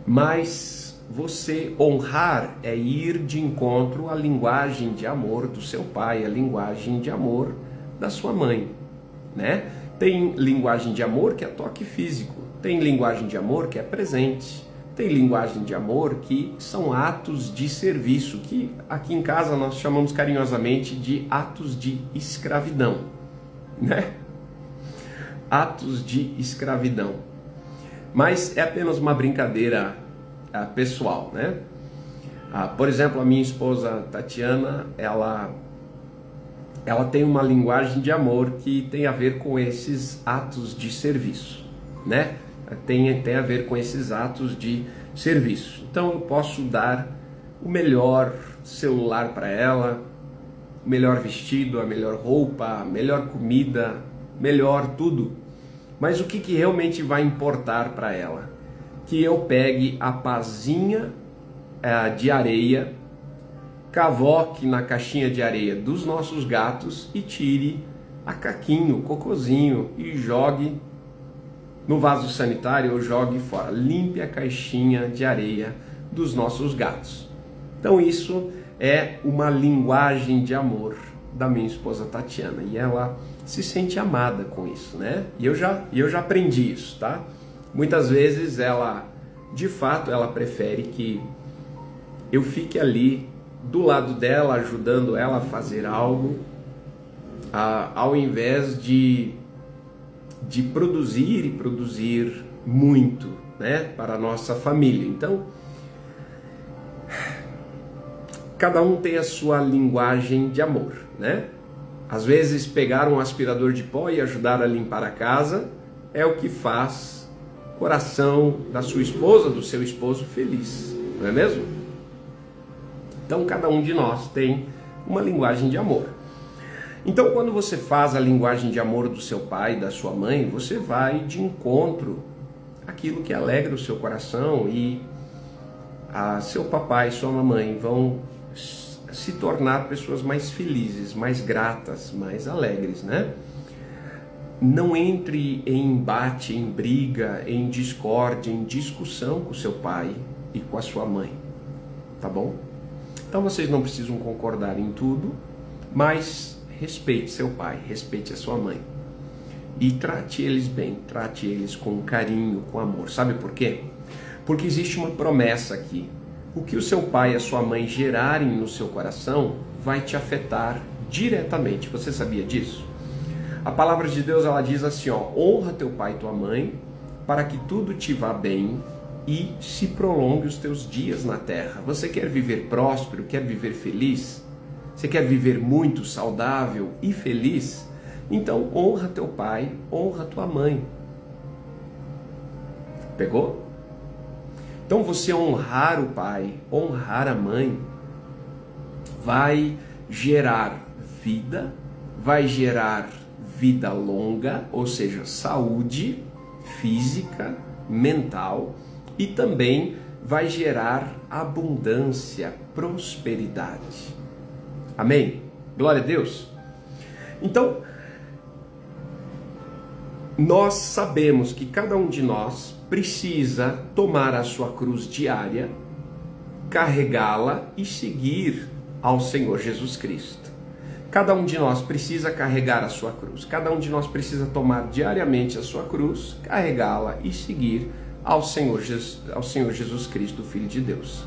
Mas você honrar é ir de encontro à linguagem de amor do seu pai, à linguagem de amor da sua mãe, né? Tem linguagem de amor que é toque físico, tem linguagem de amor que é presente, tem linguagem de amor que são atos de serviço, que aqui em casa nós chamamos carinhosamente de atos de escravidão, né? Atos de escravidão. Mas é apenas uma brincadeira pessoal, né? Por exemplo, a minha esposa Tatiana, ela tem uma linguagem de amor que tem a ver com esses atos de serviço, né? Tem a ver com esses atos de serviço. Então eu posso dar o melhor celular para ela, o melhor vestido, a melhor roupa, a melhor comida, melhor tudo. Mas o que realmente vai importar para ela? Que eu pegue a pazinha de areia, cavoque na caixinha de areia dos nossos gatos e tire a caquinho, o cocôzinho e jogue no vaso sanitário ou jogue fora. Limpe a caixinha de areia dos nossos gatos. Então isso é uma linguagem de amor da minha esposa Tatiana e ela se sente amada com isso, né? E eu já aprendi isso, tá? Muitas vezes ela, de fato, ela prefere que eu fique ali do lado dela, ajudando ela a fazer algo, ao invés de produzir e produzir muito, né, para a nossa família. Então, cada um tem a sua linguagem de amor, né? Às vezes pegar um aspirador de pó e ajudar a limpar a casa é o que faz o coração da sua esposa, do seu esposo feliz. não é mesmo? Então cada um de nós tem uma linguagem de amor. Então quando você faz a linguagem de amor do seu pai, da sua mãe, você vai de encontro àquilo que alegra o seu coração e seu papai e sua mamãe vão se tornar pessoas mais felizes, mais gratas, mais alegres, né? Não entre em embate, em briga, em discórdia, em discussão com seu pai e com a sua mãe, tá bom? Então vocês não precisam concordar em tudo, mas respeite seu pai, respeite a sua mãe e trate eles bem, trate eles com carinho, com amor. Sabe por quê? Porque existe uma promessa aqui. O que o seu pai e a sua mãe gerarem no seu coração vai te afetar diretamente. Você sabia disso? A palavra de Deus, ela diz assim, ó: honra teu pai e tua mãe, para que tudo te vá bem e se prolongue os teus dias na terra. Você quer viver próspero, quer viver feliz? Você quer viver muito saudável e feliz? Então honra teu pai, honra tua mãe. Pegou? Então você honrar o pai, honrar a mãe, vai gerar vida, vai gerar vida longa, ou seja, saúde física, mental, e também vai gerar abundância, prosperidade. Amém? Glória a Deus. Então, nós sabemos que cada um de nós precisa tomar a sua cruz diária, carregá-la e seguir ao Senhor Jesus Cristo. Cada um de nós precisa carregar a sua cruz. Cada um de nós precisa tomar diariamente a sua cruz, carregá-la e seguir ao Senhor Jesus Cristo, Filho de Deus.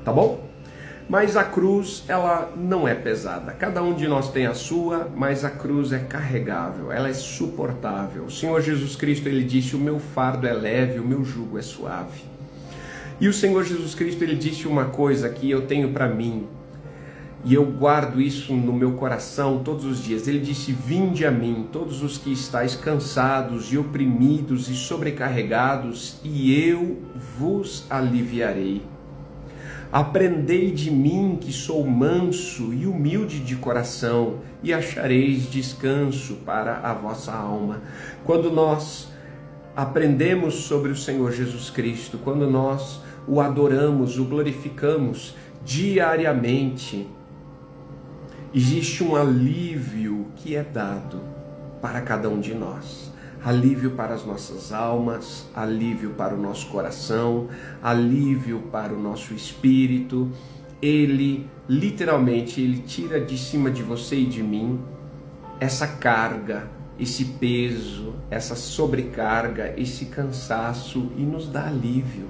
Tá bom? Mas a cruz, ela não é pesada. Cada um de nós tem a sua, mas a cruz é carregável, ela é suportável. O Senhor Jesus Cristo, ele disse: o meu fardo é leve, o meu jugo é suave. E o Senhor Jesus Cristo, ele disse uma coisa que eu tenho para mim, e eu guardo isso no meu coração todos os dias. Ele disse: vinde a mim, todos os que estáis cansados e oprimidos e sobrecarregados, e eu vos aliviarei. Aprendei de mim, que sou manso e humilde de coração, e achareis descanso para a vossa alma. Quando nós aprendemos sobre o Senhor Jesus Cristo, quando nós o adoramos, o glorificamos diariamente, existe um alívio que é dado para cada um de nós. Alívio para as nossas almas, alívio para o nosso coração, alívio para o nosso espírito. Ele, literalmente, ele tira de cima de você e de mim essa carga, esse peso, essa sobrecarga, esse cansaço, e nos dá alívio.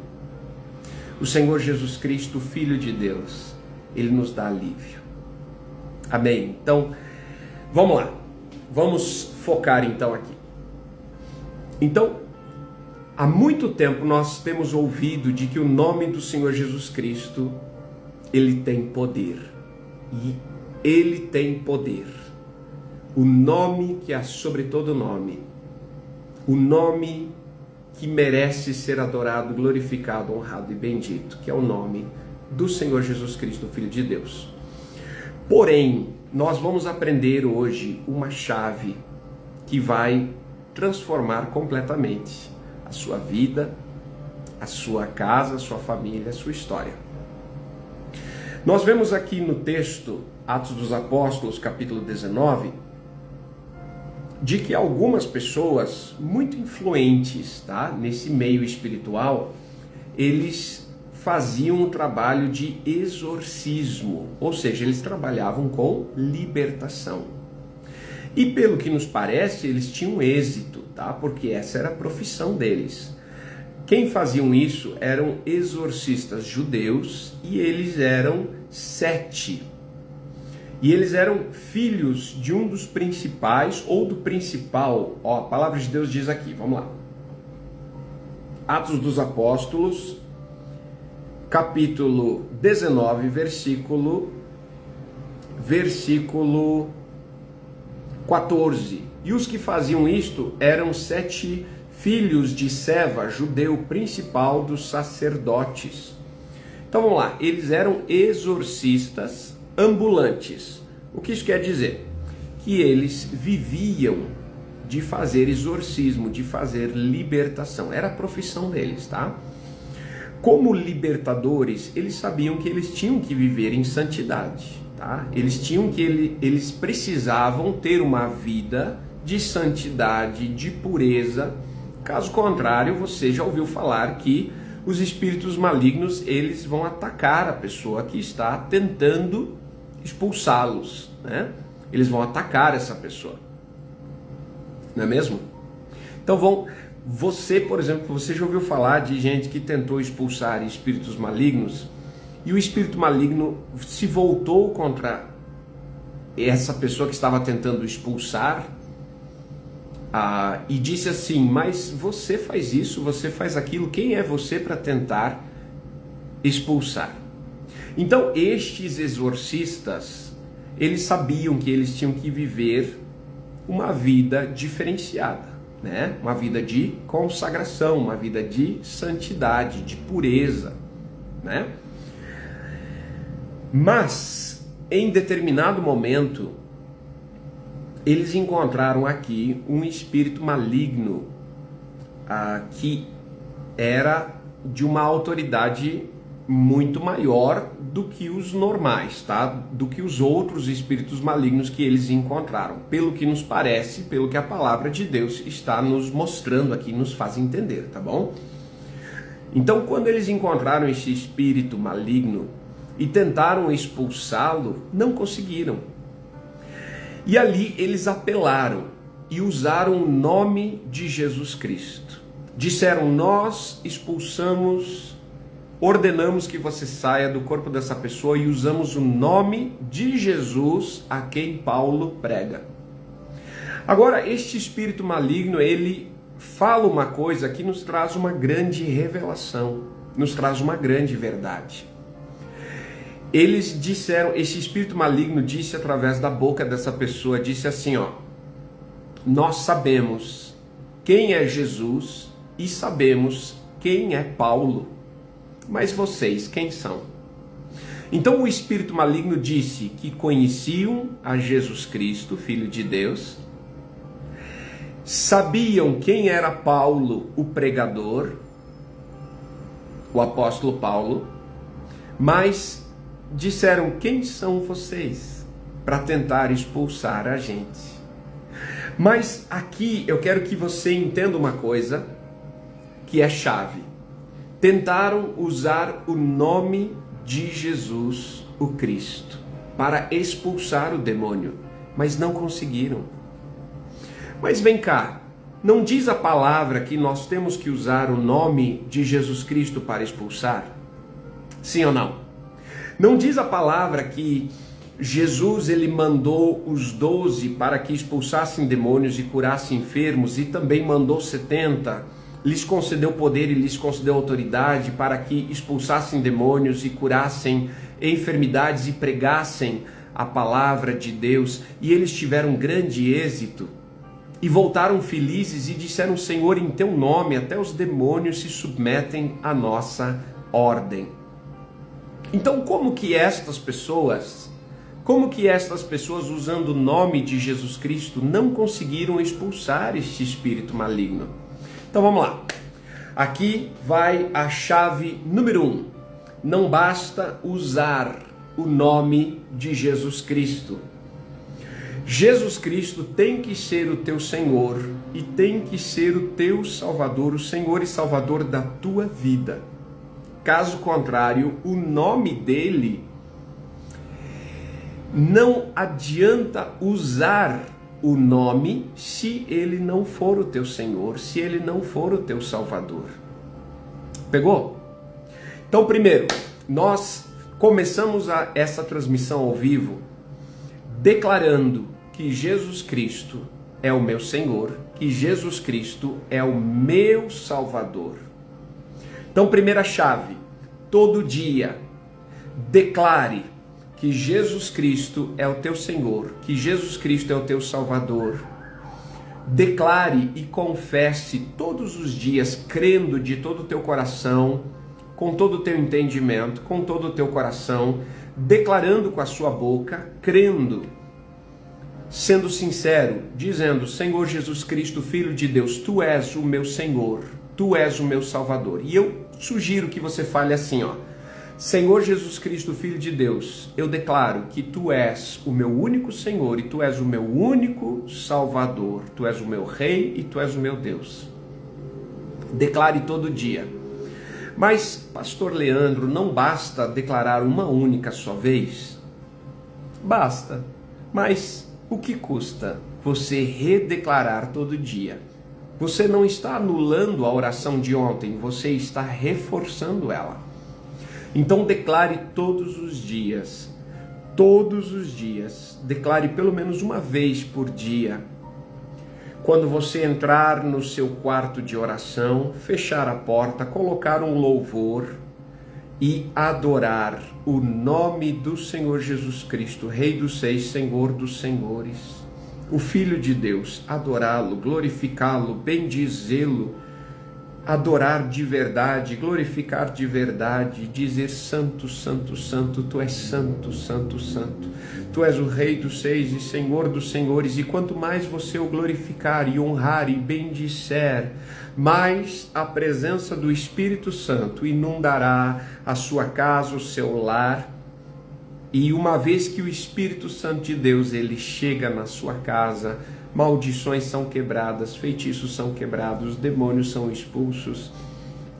O Senhor Jesus Cristo, Filho de Deus, ele nos dá alívio. Amém? Então, vamos lá. Vamos focar então aqui. Então, há muito tempo nós temos ouvido de que o nome do Senhor Jesus Cristo, ele tem poder. E ele tem poder. O nome que é sobre todo nome. O nome que merece ser adorado, glorificado, honrado e bendito, que é o nome do Senhor Jesus Cristo, Filho de Deus. Porém, nós vamos aprender hoje uma chave que vai transformar completamente a sua vida, a sua casa, a sua família, a sua história. Nós vemos aqui no texto, Atos dos Apóstolos, capítulo 19, de que algumas pessoas muito influentes, tá, nesse meio espiritual, eles faziam um trabalho de exorcismo, ou seja, eles trabalhavam com libertação. E pelo que nos parece, eles tinham êxito, tá? Porque essa era a profissão deles. Quem faziam isso eram exorcistas judeus, e eles eram 7. E eles eram filhos de um dos principais, ou do principal. Ó, a palavra de Deus diz aqui, vamos lá. Atos dos Apóstolos, capítulo 19, versículo 14. E os que faziam isto eram 7 filhos de Seva, judeu principal dos sacerdotes. Então vamos lá, eles eram exorcistas ambulantes. O que isso quer dizer? Que eles viviam de fazer exorcismo, de fazer libertação. Era a profissão deles, tá? Como libertadores, eles sabiam que eles tinham que viver em santidade, tá? Eles precisavam ter uma vida de santidade, de pureza. Caso contrário, você já ouviu falar que os espíritos malignos, eles vão atacar a pessoa que está tentando expulsá-los, né? Eles vão atacar essa pessoa, não é mesmo? Então você, por exemplo, você já ouviu falar de gente que tentou expulsar espíritos malignos e o espírito maligno se voltou contra essa pessoa que estava tentando expulsar e disse assim: mas você faz isso, você faz aquilo, quem é você para tentar expulsar? Então estes exorcistas, eles sabiam que eles tinham que viver uma vida diferenciada, né? Uma vida de consagração, uma vida de santidade, de pureza, né? Mas em determinado momento eles encontraram aqui um espírito maligno que era de uma autoridade muito maior do que os normais, tá? Do que os outros espíritos malignos que eles encontraram. Pelo que nos parece, pelo que a palavra de Deus está nos mostrando aqui, nos faz entender, tá bom? Então, quando eles encontraram esse espírito maligno e tentaram expulsá-lo, não conseguiram. E ali eles apelaram e usaram o nome de Jesus Cristo. Disseram: nós ordenamos que você saia do corpo dessa pessoa, e usamos o nome de Jesus a quem Paulo prega. Agora, este espírito maligno, ele fala uma coisa que nos traz uma grande revelação, nos traz uma grande verdade. Eles disseram, esse espírito maligno disse através da boca dessa pessoa, disse assim, nós sabemos quem é Jesus e sabemos quem é Paulo, mas vocês quem são? Então o espírito maligno disse que conheciam a Jesus Cristo, Filho de Deus, sabiam quem era Paulo, o pregador, o apóstolo Paulo, mas disseram: quem são vocês para tentar expulsar a gente? Mas aqui eu quero que você entenda uma coisa que é chave. Tentaram usar o nome de Jesus, o Cristo, para expulsar o demônio, mas não conseguiram. Mas vem cá, não diz a palavra que nós temos que usar o nome de Jesus Cristo para expulsar? Sim ou não? Não diz a palavra que Jesus ele mandou os 12 para que expulsassem demônios e curassem enfermos, e também mandou 70, lhes concedeu poder e lhes concedeu autoridade para que expulsassem demônios e curassem enfermidades e pregassem a palavra de Deus, e eles tiveram grande êxito e voltaram felizes e disseram: Senhor, em teu nome até os demônios se submetem à nossa ordem. Então como que estas pessoas usando o nome de Jesus Cristo não conseguiram expulsar este espírito maligno? Então vamos lá, aqui vai a chave número 1, não basta usar o nome de Jesus Cristo. Jesus Cristo tem que ser o teu Senhor e tem que ser o teu Salvador, o Senhor e Salvador da tua vida. Caso contrário, o nome dele, não adianta usar o nome se ele não for o teu Senhor, se ele não for o teu Salvador. Pegou? Então, primeiro, nós começamos essa transmissão ao vivo declarando que Jesus Cristo é o meu Senhor, que Jesus Cristo é o meu Salvador. Então, primeira chave, todo dia declare que Jesus Cristo é o teu Senhor, que Jesus Cristo é o teu Salvador. Declare e confesse todos os dias, crendo de todo o teu coração, com todo o teu entendimento, com todo o teu coração, declarando com a sua boca, crendo, sendo sincero, dizendo: Senhor Jesus Cristo, Filho de Deus, Tu és o meu Senhor, Tu és o meu Salvador. E eu sugiro que você fale assim, ó: Senhor Jesus Cristo, Filho de Deus, eu declaro que Tu és o meu único Senhor e Tu és o meu único Salvador. Tu és o meu Rei e Tu és o meu Deus. Declare todo dia. Mas, pastor Leandro, não basta declarar uma única só vez? Basta. Mas o que custa você redeclarar todo dia? Você não está anulando a oração de ontem, você está reforçando ela. Então declare todos os dias, declare pelo menos uma vez por dia. Quando você entrar no seu quarto de oração, fechar a porta, colocar um louvor e adorar o nome do Senhor Jesus Cristo, Rei dos Seis, Senhor dos Senhores, o Filho de Deus, adorá-lo, glorificá-lo, bendizê-lo, adorar de verdade, glorificar de verdade, dizer: Santo, Santo, Santo, Tu és Santo, Santo, Santo. Tu és o Rei dos Seis e Senhor dos Senhores. E quanto mais você o glorificar e honrar e bendisser, mais a presença do Espírito Santo inundará a sua casa, o seu lar. E uma vez que o Espírito Santo de Deus ele chega na sua casa, maldições são quebradas, feitiços são quebrados, demônios são expulsos,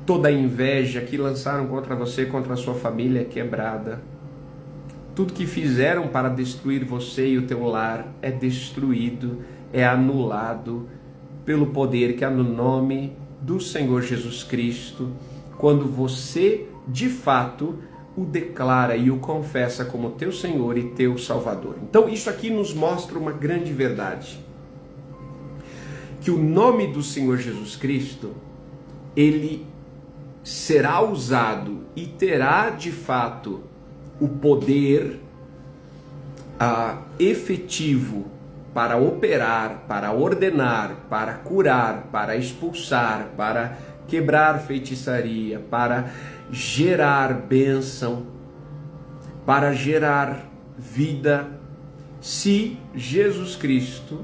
toda a inveja que lançaram contra você, contra a sua família é quebrada. Tudo que fizeram para destruir você e o teu lar é destruído, é anulado pelo poder que há no nome do Senhor Jesus Cristo, quando você de fato o declara e o confessa como teu Senhor e teu Salvador. Então isso aqui nos mostra uma grande verdade, que o nome do Senhor Jesus Cristo, ele será usado e terá de fato o poder efetivo para operar, para ordenar, para curar, para expulsar, para quebrar feitiçaria, para gerar bênção, para gerar vida, se Jesus Cristo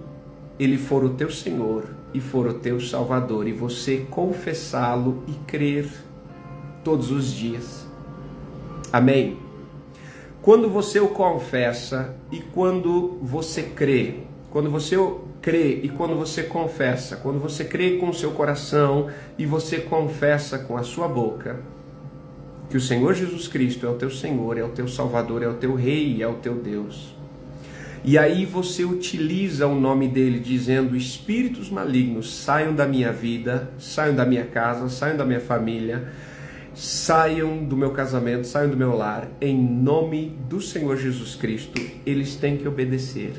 ele for o teu Senhor e for o teu Salvador, e você confessá-lo e crer todos os dias. Amém? Quando você o confessa e quando você crê, quando você crê e quando você confessa, quando você crê com o seu coração e você confessa com a sua boca que o Senhor Jesus Cristo é o teu Senhor, é o teu Salvador, é o teu Rei, é o teu Deus. E aí você utiliza o nome dele dizendo: espíritos malignos, saiam da minha vida, saiam da minha casa, saiam da minha família, saiam do meu casamento, saiam do meu lar, em nome do Senhor Jesus Cristo. Eles têm que obedecer.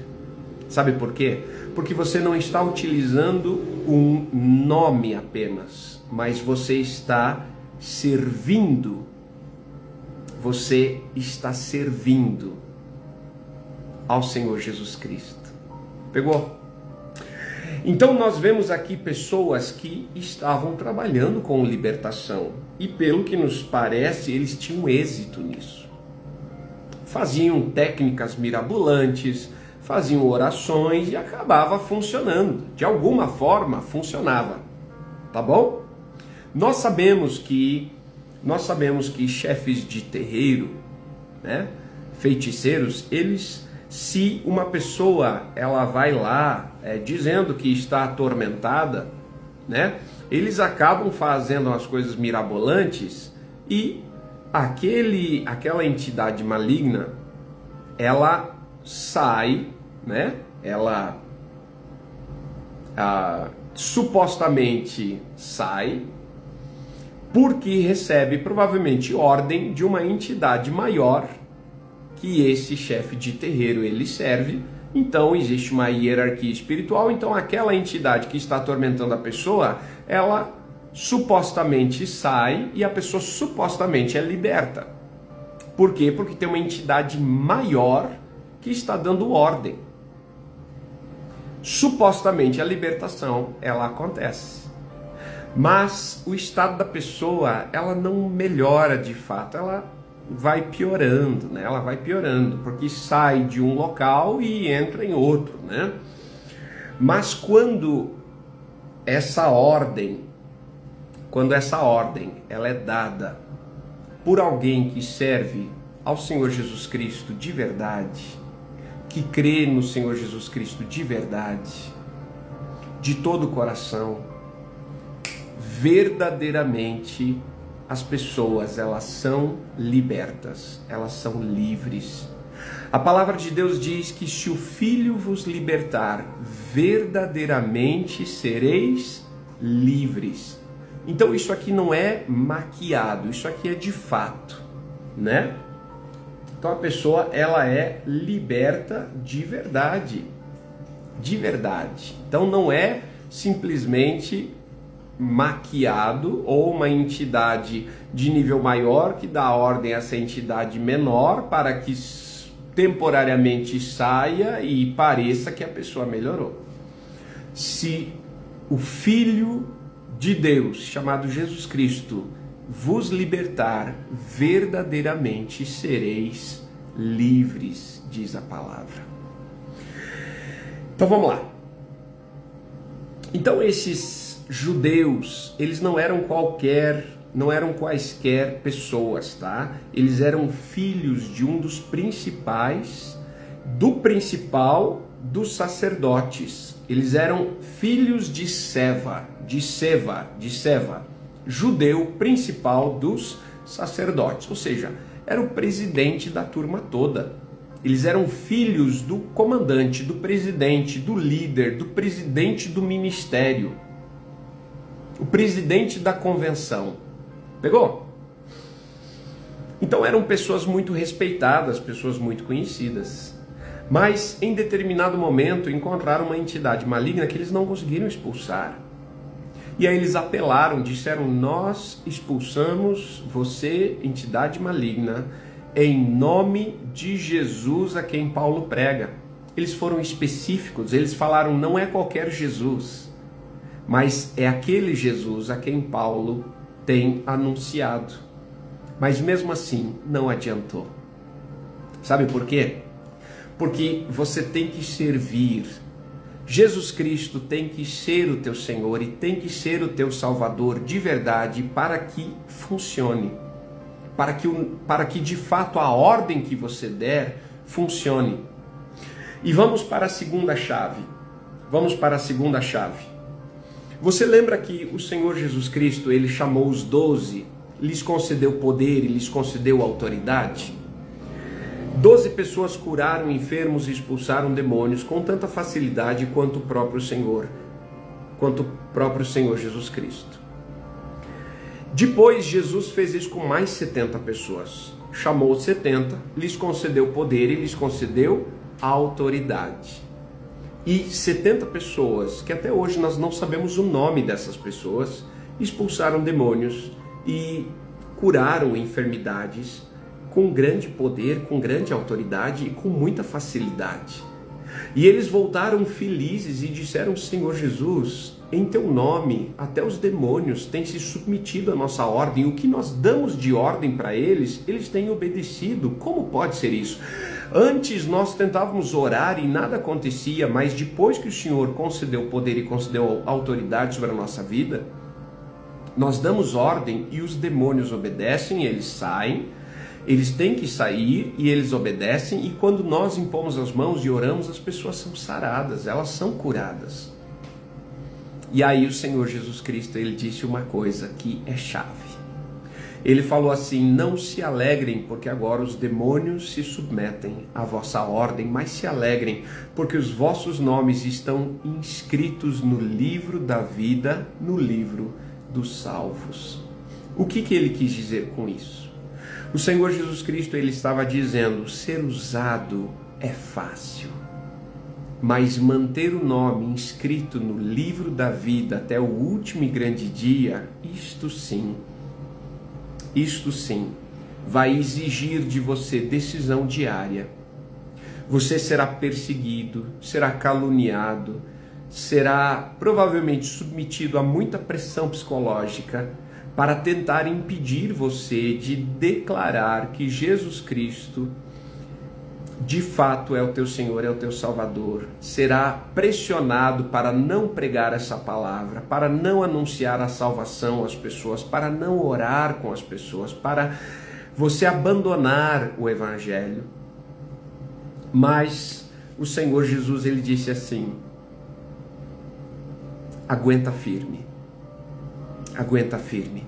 Sabe por quê? Porque você não está utilizando um nome apenas, mas você está servindo. Você está servindo ao Senhor Jesus Cristo. Pegou? Então nós vemos aqui pessoas que estavam trabalhando com libertação e, pelo que nos parece, eles tinham êxito nisso. Faziam técnicas mirabolantes, faziam orações e acabava funcionando. De alguma forma funcionava. Tá bom? Nós sabemos que chefes de terreiro, né, feiticeiros, eles, se uma pessoa ela vai lá dizendo que está atormentada, né, eles acabam fazendo as coisas mirabolantes e aquela entidade maligna, ela sai, né, ela supostamente sai, porque recebe provavelmente ordem de uma entidade maior que esse chefe de terreiro ele serve. Então existe uma hierarquia espiritual, então aquela entidade que está atormentando a pessoa, ela supostamente sai e a pessoa supostamente é liberta. Por quê? Porque tem uma entidade maior que está dando ordem. Supostamente a libertação ela acontece. Mas o estado da pessoa, ela não melhora de fato, ela vai piorando, né? Ela vai piorando, porque sai de um local e entra em outro, né? Mas quando essa ordem ela é dada por alguém que serve ao Senhor Jesus Cristo de verdade, que crê no Senhor Jesus Cristo de verdade, de todo o coração, verdadeiramente as pessoas, elas são libertas, elas são livres. A palavra de Deus diz que se o Filho vos libertar, verdadeiramente sereis livres. Então isso aqui não é maquiado, isso aqui é de fato, né? Então a pessoa, ela é liberta de verdade, de verdade. Então não é simplesmente maquiado ou uma entidade de nível maior que dá ordem a essa entidade menor para que temporariamente saia e pareça que a pessoa melhorou. Se o Filho de Deus, chamado Jesus Cristo, vos libertar, verdadeiramente sereis livres, diz a palavra. Então vamos lá. Então esses judeus, eles não eram quaisquer pessoas, tá? Eles eram filhos de um dos principais, do principal dos sacerdotes. Eles eram filhos de Seva, judeu principal dos sacerdotes, ou seja, era o presidente da turma toda. Eles eram filhos do comandante, do presidente, do líder, do presidente do ministério, o presidente da convenção. Pegou? Então eram pessoas muito respeitadas, pessoas muito conhecidas. Mas em determinado momento encontraram uma entidade maligna que eles não conseguiram expulsar. E aí eles apelaram, disseram: nós expulsamos você, entidade maligna, em nome de Jesus a quem Paulo prega. Eles foram específicos, eles falaram: não é qualquer Jesus, mas é aquele Jesus a quem Paulo tem anunciado. Mas mesmo assim não adiantou. Sabe por quê? Porque você tem que servir. Jesus Cristo tem que ser o teu Senhor e tem que ser o teu Salvador de verdade para que funcione. Para que de fato a ordem que você der funcione. E vamos para a segunda chave. Você lembra que o Senhor Jesus Cristo, ele chamou os 12, lhes concedeu poder e lhes concedeu autoridade? 12 pessoas curaram enfermos e expulsaram demônios com tanta facilidade quanto o próprio Senhor Jesus Cristo. Depois Jesus fez isso com mais 70 pessoas. Chamou 70, lhes concedeu poder e lhes concedeu autoridade. E 70 pessoas, que até hoje nós não sabemos o nome dessas pessoas, expulsaram demônios e curaram enfermidades com grande poder, com grande autoridade e com muita facilidade. E eles voltaram felizes e disseram: Senhor Jesus, em teu nome até os demônios têm se submetido à nossa ordem. O que nós damos de ordem para eles, eles têm obedecido. Como pode ser isso? Antes nós tentávamos orar e nada acontecia, mas depois que o Senhor concedeu poder e concedeu autoridade sobre a nossa vida, nós damos ordem e os demônios obedecem, eles saem. Eles têm que sair e eles obedecem, e quando nós impomos as mãos e oramos, as pessoas são saradas, elas são curadas. E aí o Senhor Jesus Cristo, ele disse uma coisa que é chave. Ele falou assim: não se alegrem porque agora os demônios se submetem à vossa ordem, mas se alegrem porque os vossos nomes estão inscritos no livro da vida, no livro dos salvos. O que ele quis dizer com isso? O Senhor Jesus Cristo, ele estava dizendo: ser usado é fácil, mas manter o nome inscrito no livro da vida até o último e grande dia, isto sim, vai exigir de você decisão diária. Você será perseguido, será caluniado, será provavelmente submetido a muita pressão psicológica para tentar impedir você de declarar que Jesus Cristo de fato é o teu Senhor, é o teu Salvador. Será pressionado para não pregar essa palavra, para não anunciar a salvação às pessoas, para não orar com as pessoas, para você abandonar o Evangelho. Mas o Senhor Jesus, ele disse assim: aguenta firme, aguenta firme,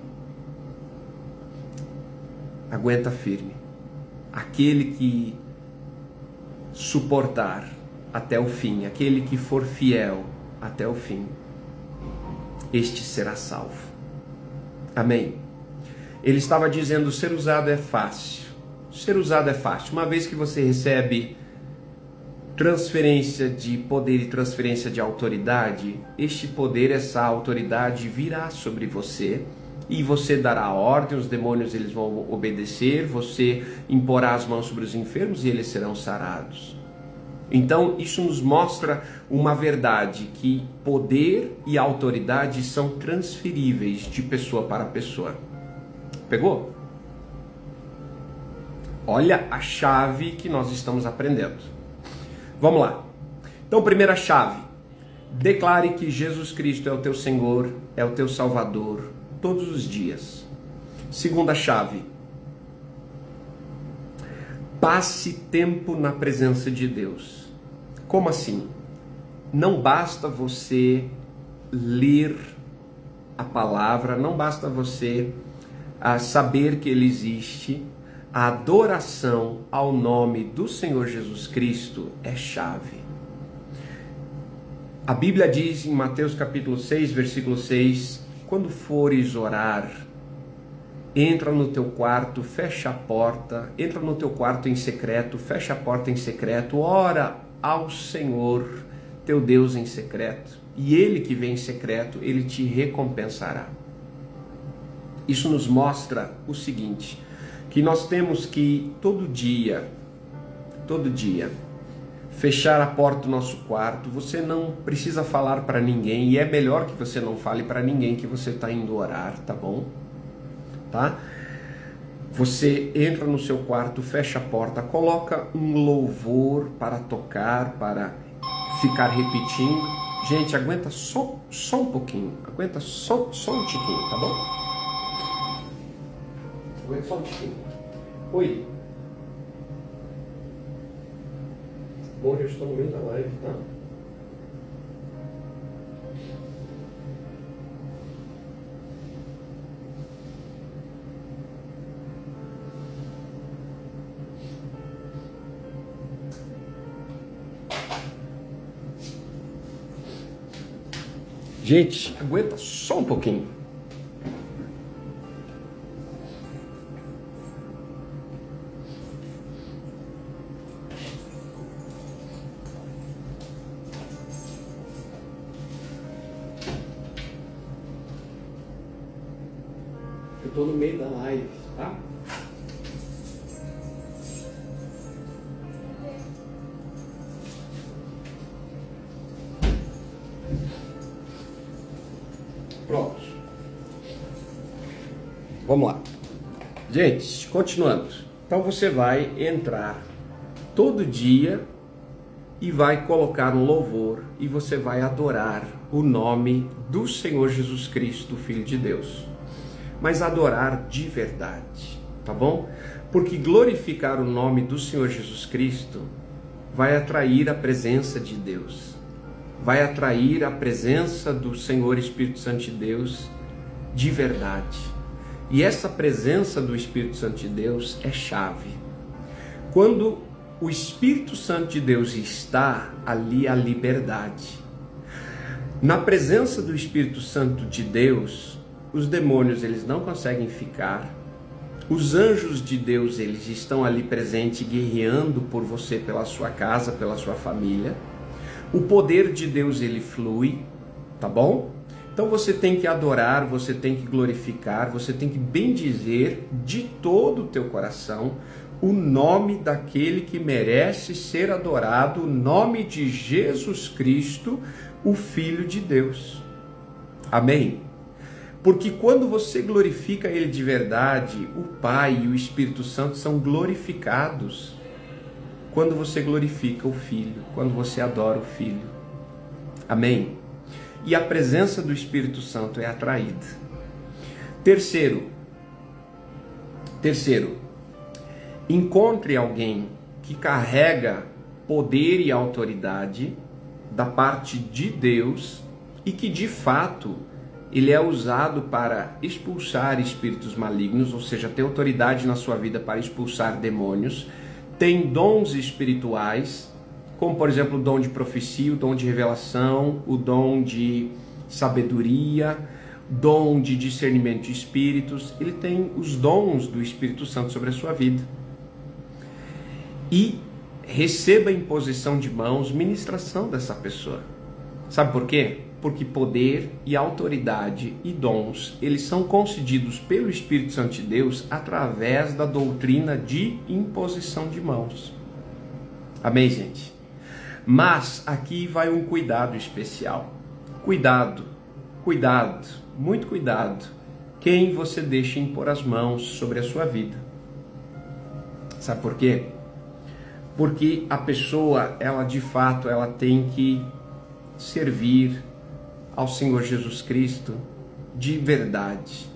aguenta firme. Aquele que suportar até o fim, aquele que for fiel até o fim, este será salvo. Amém? Ele estava dizendo: ser usado é fácil. Ser usado é fácil. Uma vez que você recebe transferência de poder e transferência de autoridade, este poder, essa autoridade virá sobre você e você dará ordem, os demônios eles vão obedecer, você imporá as mãos sobre os enfermos e eles serão sarados. Então isso nos mostra uma verdade, que poder e autoridade são transferíveis de pessoa para pessoa. Pegou? Olha a chave que nós estamos aprendendo. Vamos lá. Então, primeira chave: declare que Jesus Cristo é o teu Senhor, é o teu Salvador, todos os dias. Segunda chave: passe tempo na presença de Deus. Como assim? Não basta você ler a palavra, não basta você saber que Ele existe. A adoração ao nome do Senhor Jesus Cristo é chave. A Bíblia diz em Mateus capítulo 6, versículo 6, quando fores orar, entra no teu quarto, fecha a porta, entra no teu quarto em secreto, fecha a porta em secreto, ora ao Senhor, teu Deus em secreto, e Ele que vem em secreto, Ele te recompensará. Isso nos mostra o seguinte, que nós temos que todo dia, fechar a porta do nosso quarto. Você não precisa falar para ninguém, e é melhor que você não fale para ninguém que você está indo orar, tá bom? Tá? Você entra no seu quarto, fecha a porta, coloca um louvor para tocar, para ficar repetindo. Gente, aguenta só um pouquinho, aguenta só um tiquinho, tá bom? Aguenta só um tiquinho. Oi. Bom, eu estou no meio da live, tá? Gente, aguenta só um pouquinho. Eu estou no meio da live, tá? Pronto. Vamos lá. Gente, continuando. Então você vai entrar todo dia e vai colocar um louvor e você vai adorar o nome do Senhor Jesus Cristo, Filho de Deus. Mas adorar de verdade, tá bom? Porque glorificar o nome do Senhor Jesus Cristo vai atrair a presença de Deus. Vai atrair a presença do Senhor Espírito Santo de Deus de verdade. E essa presença do Espírito Santo de Deus é chave. Quando o Espírito Santo de Deus está, ali a liberdade. Na presença do Espírito Santo de Deus, os demônios eles não conseguem ficar. Os anjos de Deus eles estão ali presentes, guerreando por você, pela sua casa, pela sua família. O poder de Deus ele flui, tá bom? Então você tem que adorar, você tem que glorificar, você tem que bendizer de todo o teu coração o nome daquele que merece ser adorado, o nome de Jesus Cristo, o Filho de Deus. Amém? Porque quando você glorifica Ele de verdade, o Pai e o Espírito Santo são glorificados. Quando você glorifica o Filho, quando você adora o Filho. Amém? E a presença do Espírito Santo é atraída. Terceiro, encontre alguém que carrega poder e autoridade da parte de Deus e que de fato ele é usado para expulsar espíritos malignos, ou seja, tem autoridade na sua vida para expulsar demônios, tem dons espirituais, como por exemplo o dom de profecia, o dom de revelação, o dom de sabedoria, dom de discernimento de espíritos. Ele tem os dons do Espírito Santo sobre a sua vida. E receba em posição de mãos ministração dessa pessoa. Sabe por quê? Porque poder e autoridade e dons, eles são concedidos pelo Espírito Santo de Deus através da doutrina de imposição de mãos. Amém, gente? Mas aqui vai um cuidado especial. Cuidado, muito cuidado, quem você deixa impor as mãos sobre a sua vida. Sabe por quê? Porque a pessoa, ela de fato, ela tem que servir ao Senhor Jesus Cristo de verdade.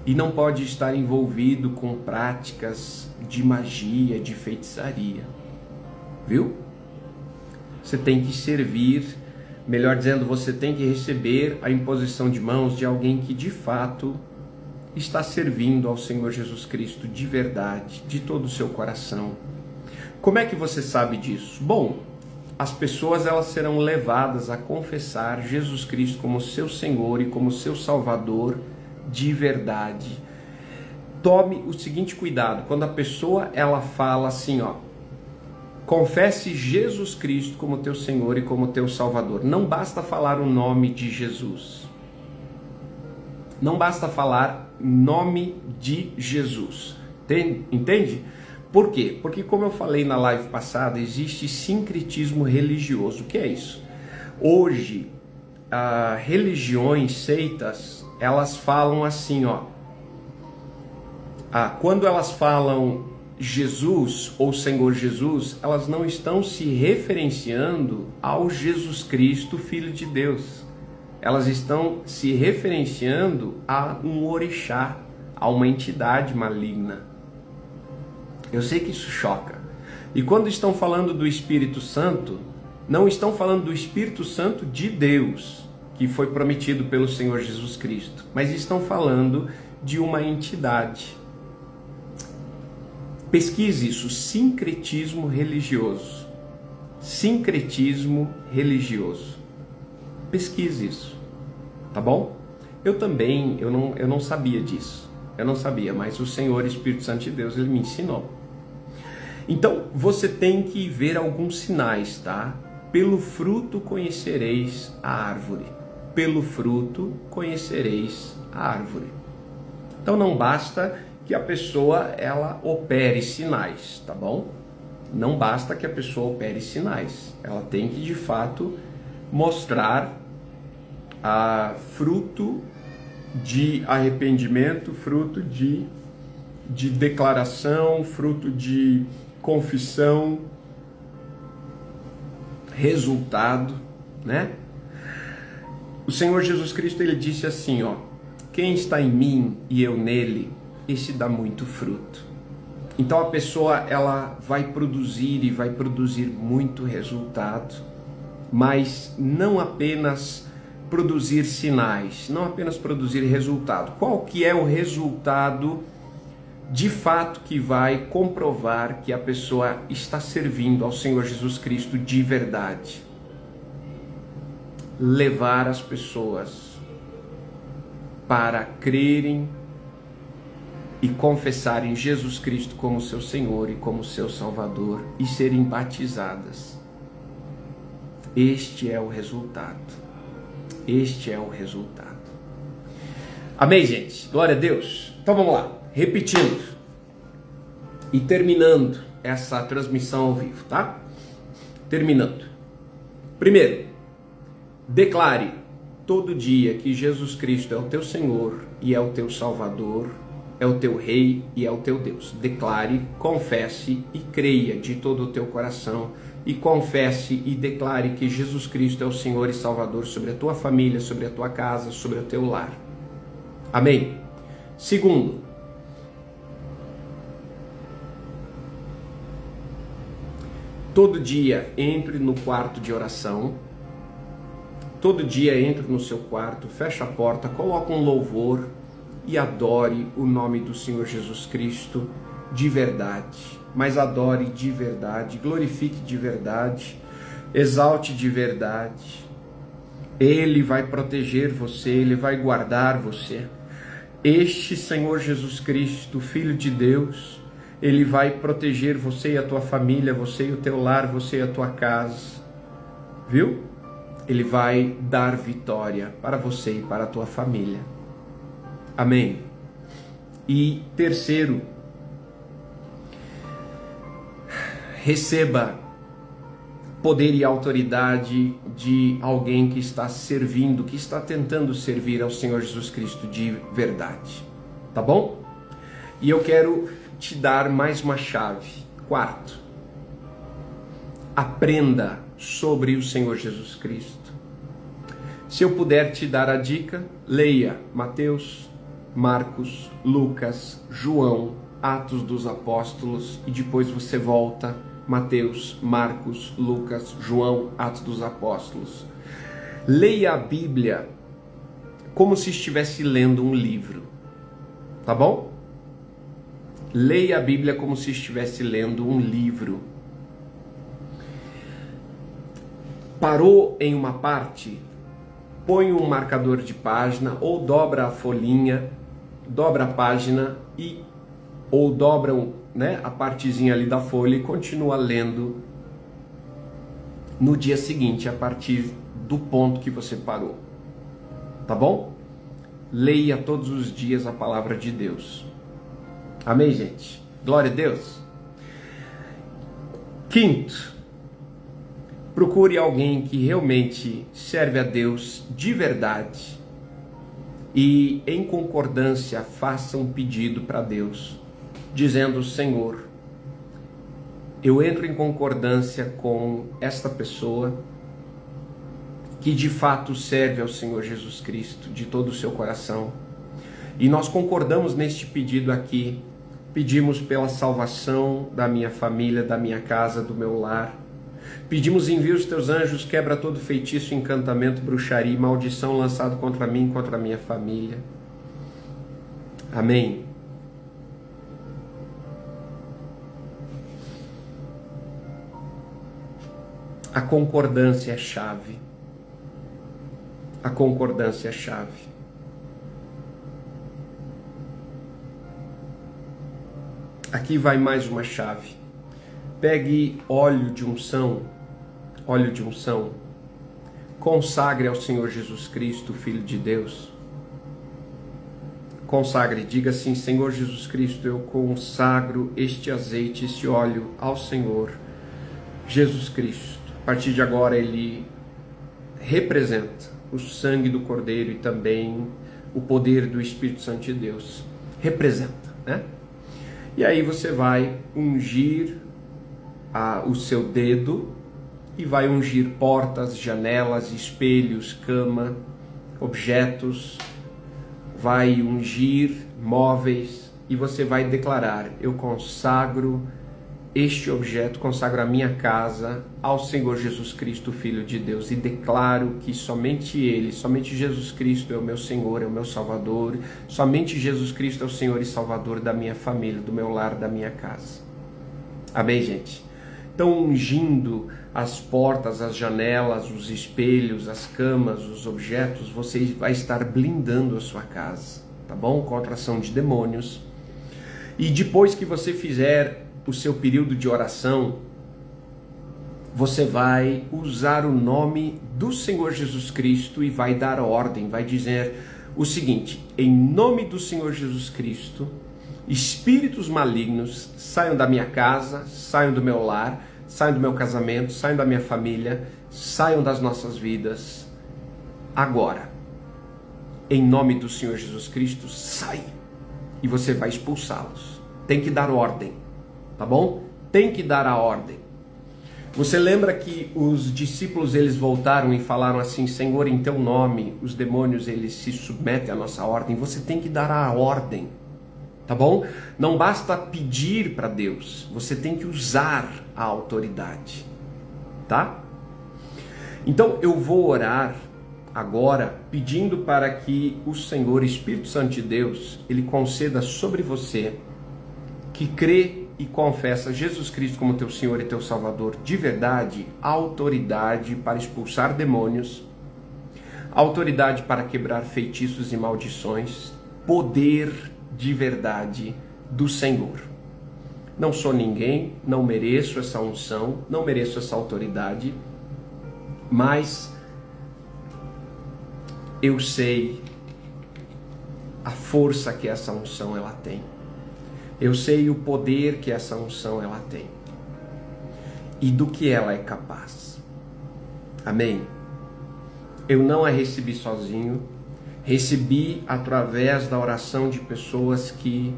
E não pode estar envolvido com práticas de magia, de feitiçaria. Viu? Você tem que servir, melhor dizendo, você tem que receber a imposição de mãos de alguém que de fato está servindo ao Senhor Jesus Cristo de verdade, de todo o seu coração. Como é que você sabe disso? Bom, as pessoas elas serão levadas a confessar Jesus Cristo como seu Senhor e como seu Salvador de verdade. Tome o seguinte cuidado, quando a pessoa ela fala assim, confesse Jesus Cristo como teu Senhor e como teu Salvador. Não basta falar o nome de Jesus. Não basta falar nome de Jesus. Entende? Por quê? Porque, como eu falei na live passada, existe sincretismo religioso. O que é isso? Hoje, religiões, seitas, elas falam assim, quando elas falam Jesus ou Senhor Jesus, elas não estão se referenciando ao Jesus Cristo, Filho de Deus. Elas estão se referenciando a um orixá, a uma entidade maligna. Eu sei que isso choca. E quando estão falando do Espírito Santo, não estão falando do Espírito Santo de Deus, que foi prometido pelo Senhor Jesus Cristo, mas estão falando de uma entidade. Pesquise isso, sincretismo religioso. Sincretismo religioso. Pesquise isso, tá bom? Eu também, eu não sabia disso. Eu não sabia, mas o Senhor Espírito Santo de Deus, Ele me ensinou. Então, você tem que ver alguns sinais, tá? Pelo fruto conhecereis a árvore. Pelo fruto conhecereis a árvore. Então, não basta que a pessoa, ela opere sinais, tá bom? Não basta que a pessoa opere sinais. Ela tem que, de fato, mostrar fruto de arrependimento, fruto de declaração, fruto de confissão, resultado, né? O Senhor Jesus Cristo, ele disse assim, quem está em mim e eu nele, esse dá muito fruto. Então a pessoa, ela vai produzir e vai produzir muito resultado, mas não apenas produzir sinais, não apenas produzir resultado. Qual que é o resultado de fato que vai comprovar que a pessoa está servindo ao Senhor Jesus Cristo de verdade? Levar as pessoas para crerem e confessarem Jesus Cristo como seu Senhor e como seu Salvador e serem batizadas. Este é o resultado. Este é o resultado. Amém, gente? Glória a Deus. Então vamos lá. Repetindo. E terminando essa transmissão ao vivo, tá? Terminando. Primeiro, declare todo dia que Jesus Cristo é o teu Senhor e é o teu Salvador, é o teu Rei e é o teu Deus. Declare, confesse e creia de todo o teu coração e confesse e declare que Jesus Cristo é o Senhor e Salvador sobre a tua família, sobre a tua casa, sobre o teu lar. Amém? Segundo, todo dia entre no quarto de oração, todo dia entre no seu quarto, fecha a porta, coloca um louvor e adore o nome do Senhor Jesus Cristo de verdade. Mas adore de verdade, glorifique de verdade, exalte de verdade. Ele vai proteger você, Ele vai guardar você. Este Senhor Jesus Cristo, Filho de Deus, Ele vai proteger você e a tua família, você e o teu lar, você e a tua casa. Viu? Ele vai dar vitória para você e para a tua família. Amém? E terceiro, receba poder e autoridade de alguém que está servindo, que está tentando servir ao Senhor Jesus Cristo de verdade. Tá bom? E eu quero te dar mais uma chave. Quarto, aprenda sobre o Senhor Jesus Cristo. Se eu puder te dar a dica, leia Mateus, Marcos, Lucas, João, Atos dos Apóstolos e depois você volta Mateus, Marcos, Lucas, João, Atos dos Apóstolos. Leia a Bíblia como se estivesse lendo um livro, tá bom? Leia a Bíblia como se estivesse lendo um livro. Parou em uma parte, põe um marcador de página ou dobra a folhinha, dobra a página ou dobra a partezinha ali da folha e continua lendo no dia seguinte, a partir do ponto que você parou. Tá bom? Leia todos os dias a palavra de Deus. Amém, gente? Glória a Deus. Quinto, procure alguém que realmente serve a Deus de verdade e em concordância faça um pedido para Deus, dizendo: Senhor, eu entro em concordância com esta pessoa que de fato serve ao Senhor Jesus Cristo de todo o seu coração. E nós concordamos neste pedido aqui, pedimos pela salvação da minha família, da minha casa, do meu lar. Pedimos: envia os teus anjos, quebra todo feitiço, encantamento, bruxaria e maldição lançado contra mim e contra a minha família. Amém. A concordância é chave. A concordância é chave. Aqui vai mais uma chave. Pegue óleo de unção, consagre ao Senhor Jesus Cristo, Filho de Deus. Consagre, diga assim: Senhor Jesus Cristo, eu consagro este azeite, este óleo ao Senhor Jesus Cristo. A partir de agora ele representa o sangue do Cordeiro e também o poder do Espírito Santo de Deus. Representa, né? E aí você vai ungir o seu dedo e vai ungir portas, janelas, espelhos, cama, objetos, vai ungir móveis e você vai declarar: eu consagro este objeto, consagro a minha casa ao Senhor Jesus Cristo, Filho de Deus, e declaro que somente Ele, somente Jesus Cristo é o meu Senhor, é o meu Salvador, somente Jesus Cristo é o Senhor e Salvador da minha família, do meu lar, da minha casa. Amém, gente? Então, ungindo as portas, as janelas, os espelhos, as camas, os objetos, você vai estar blindando a sua casa, tá bom? Contra a ação de demônios. E depois que você fizer o seu período de oração, você vai usar o nome do Senhor Jesus Cristo e vai dar ordem, vai dizer o seguinte: em nome do Senhor Jesus Cristo, espíritos malignos saiam da minha casa, saiam do meu lar, saiam do meu casamento, saiam da minha família, saiam das nossas vidas agora. Em nome do Senhor Jesus Cristo, sai. E você vai expulsá-los. Tem que dar ordem, tá bom? Tem que dar a ordem. Você lembra que os discípulos, eles voltaram e falaram assim: Senhor, em teu nome, os demônios, eles se submetem à nossa ordem. Você tem que dar a ordem, tá bom? Não basta pedir para Deus, você tem que usar a autoridade, tá? Então eu vou orar agora pedindo para que o Senhor, Espírito Santo de Deus, ele conceda sobre você que crê e confessa Jesus Cristo como teu Senhor e teu Salvador de verdade, autoridade para expulsar demônios, autoridade para quebrar feitiços e maldições, poder de verdade do Senhor. Não sou ninguém, não mereço essa unção, não mereço essa autoridade, mas eu sei a força que essa unção ela tem. Eu sei o poder que essa unção ela tem. E do que ela é capaz. Amém? Eu não a recebi sozinho. Recebi através da oração de pessoas que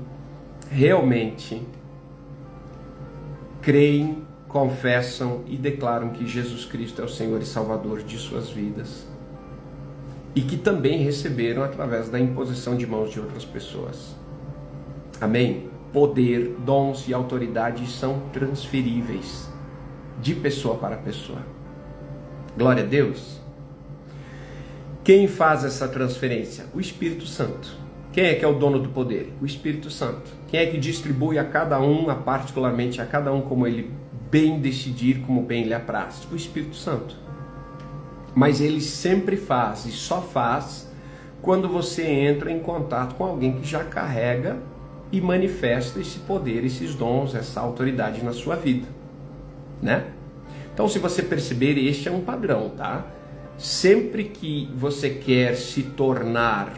realmente creem, confessam e declaram que Jesus Cristo é o Senhor e Salvador de suas vidas. E que também receberam através da imposição de mãos de outras pessoas. Amém? Poder, dons e autoridade são transferíveis de pessoa para pessoa. Glória a Deus. Quem faz essa transferência? O Espírito Santo. Quem é que é o dono do poder? O Espírito Santo. Quem é que distribui a cada um, particularmente a cada um, como ele bem decidir, como bem lhe apraz? O Espírito Santo. Mas ele sempre faz, e só faz, quando você entra em contato com alguém que já carrega e manifesta esse poder, esses dons, essa autoridade na sua vida, né? Então, se você perceber, este é um padrão, tá? Sempre que você quer se tornar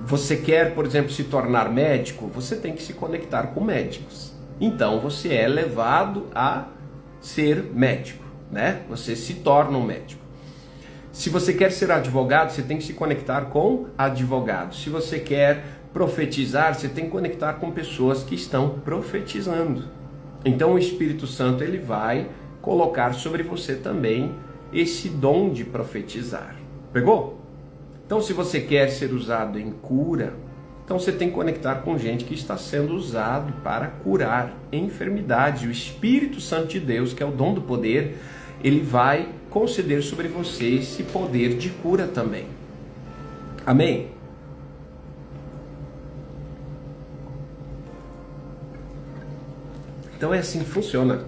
você quer, por exemplo, se tornar médico, você tem que se conectar com médicos. Então, você é levado a ser médico, né? Você se torna um médico. Se você quer ser advogado, você tem que se conectar com advogados. Se você quer profetizar, você tem que conectar com pessoas que estão profetizando. Então o Espírito Santo ele vai colocar sobre você também esse dom de profetizar. Pegou? Então se você quer ser usado em cura, então você tem que conectar com gente que está sendo usado para curar enfermidades. O Espírito Santo de Deus, que é o dom do poder, ele vai conceder sobre você esse poder de cura também. Amém? Então é assim que funciona.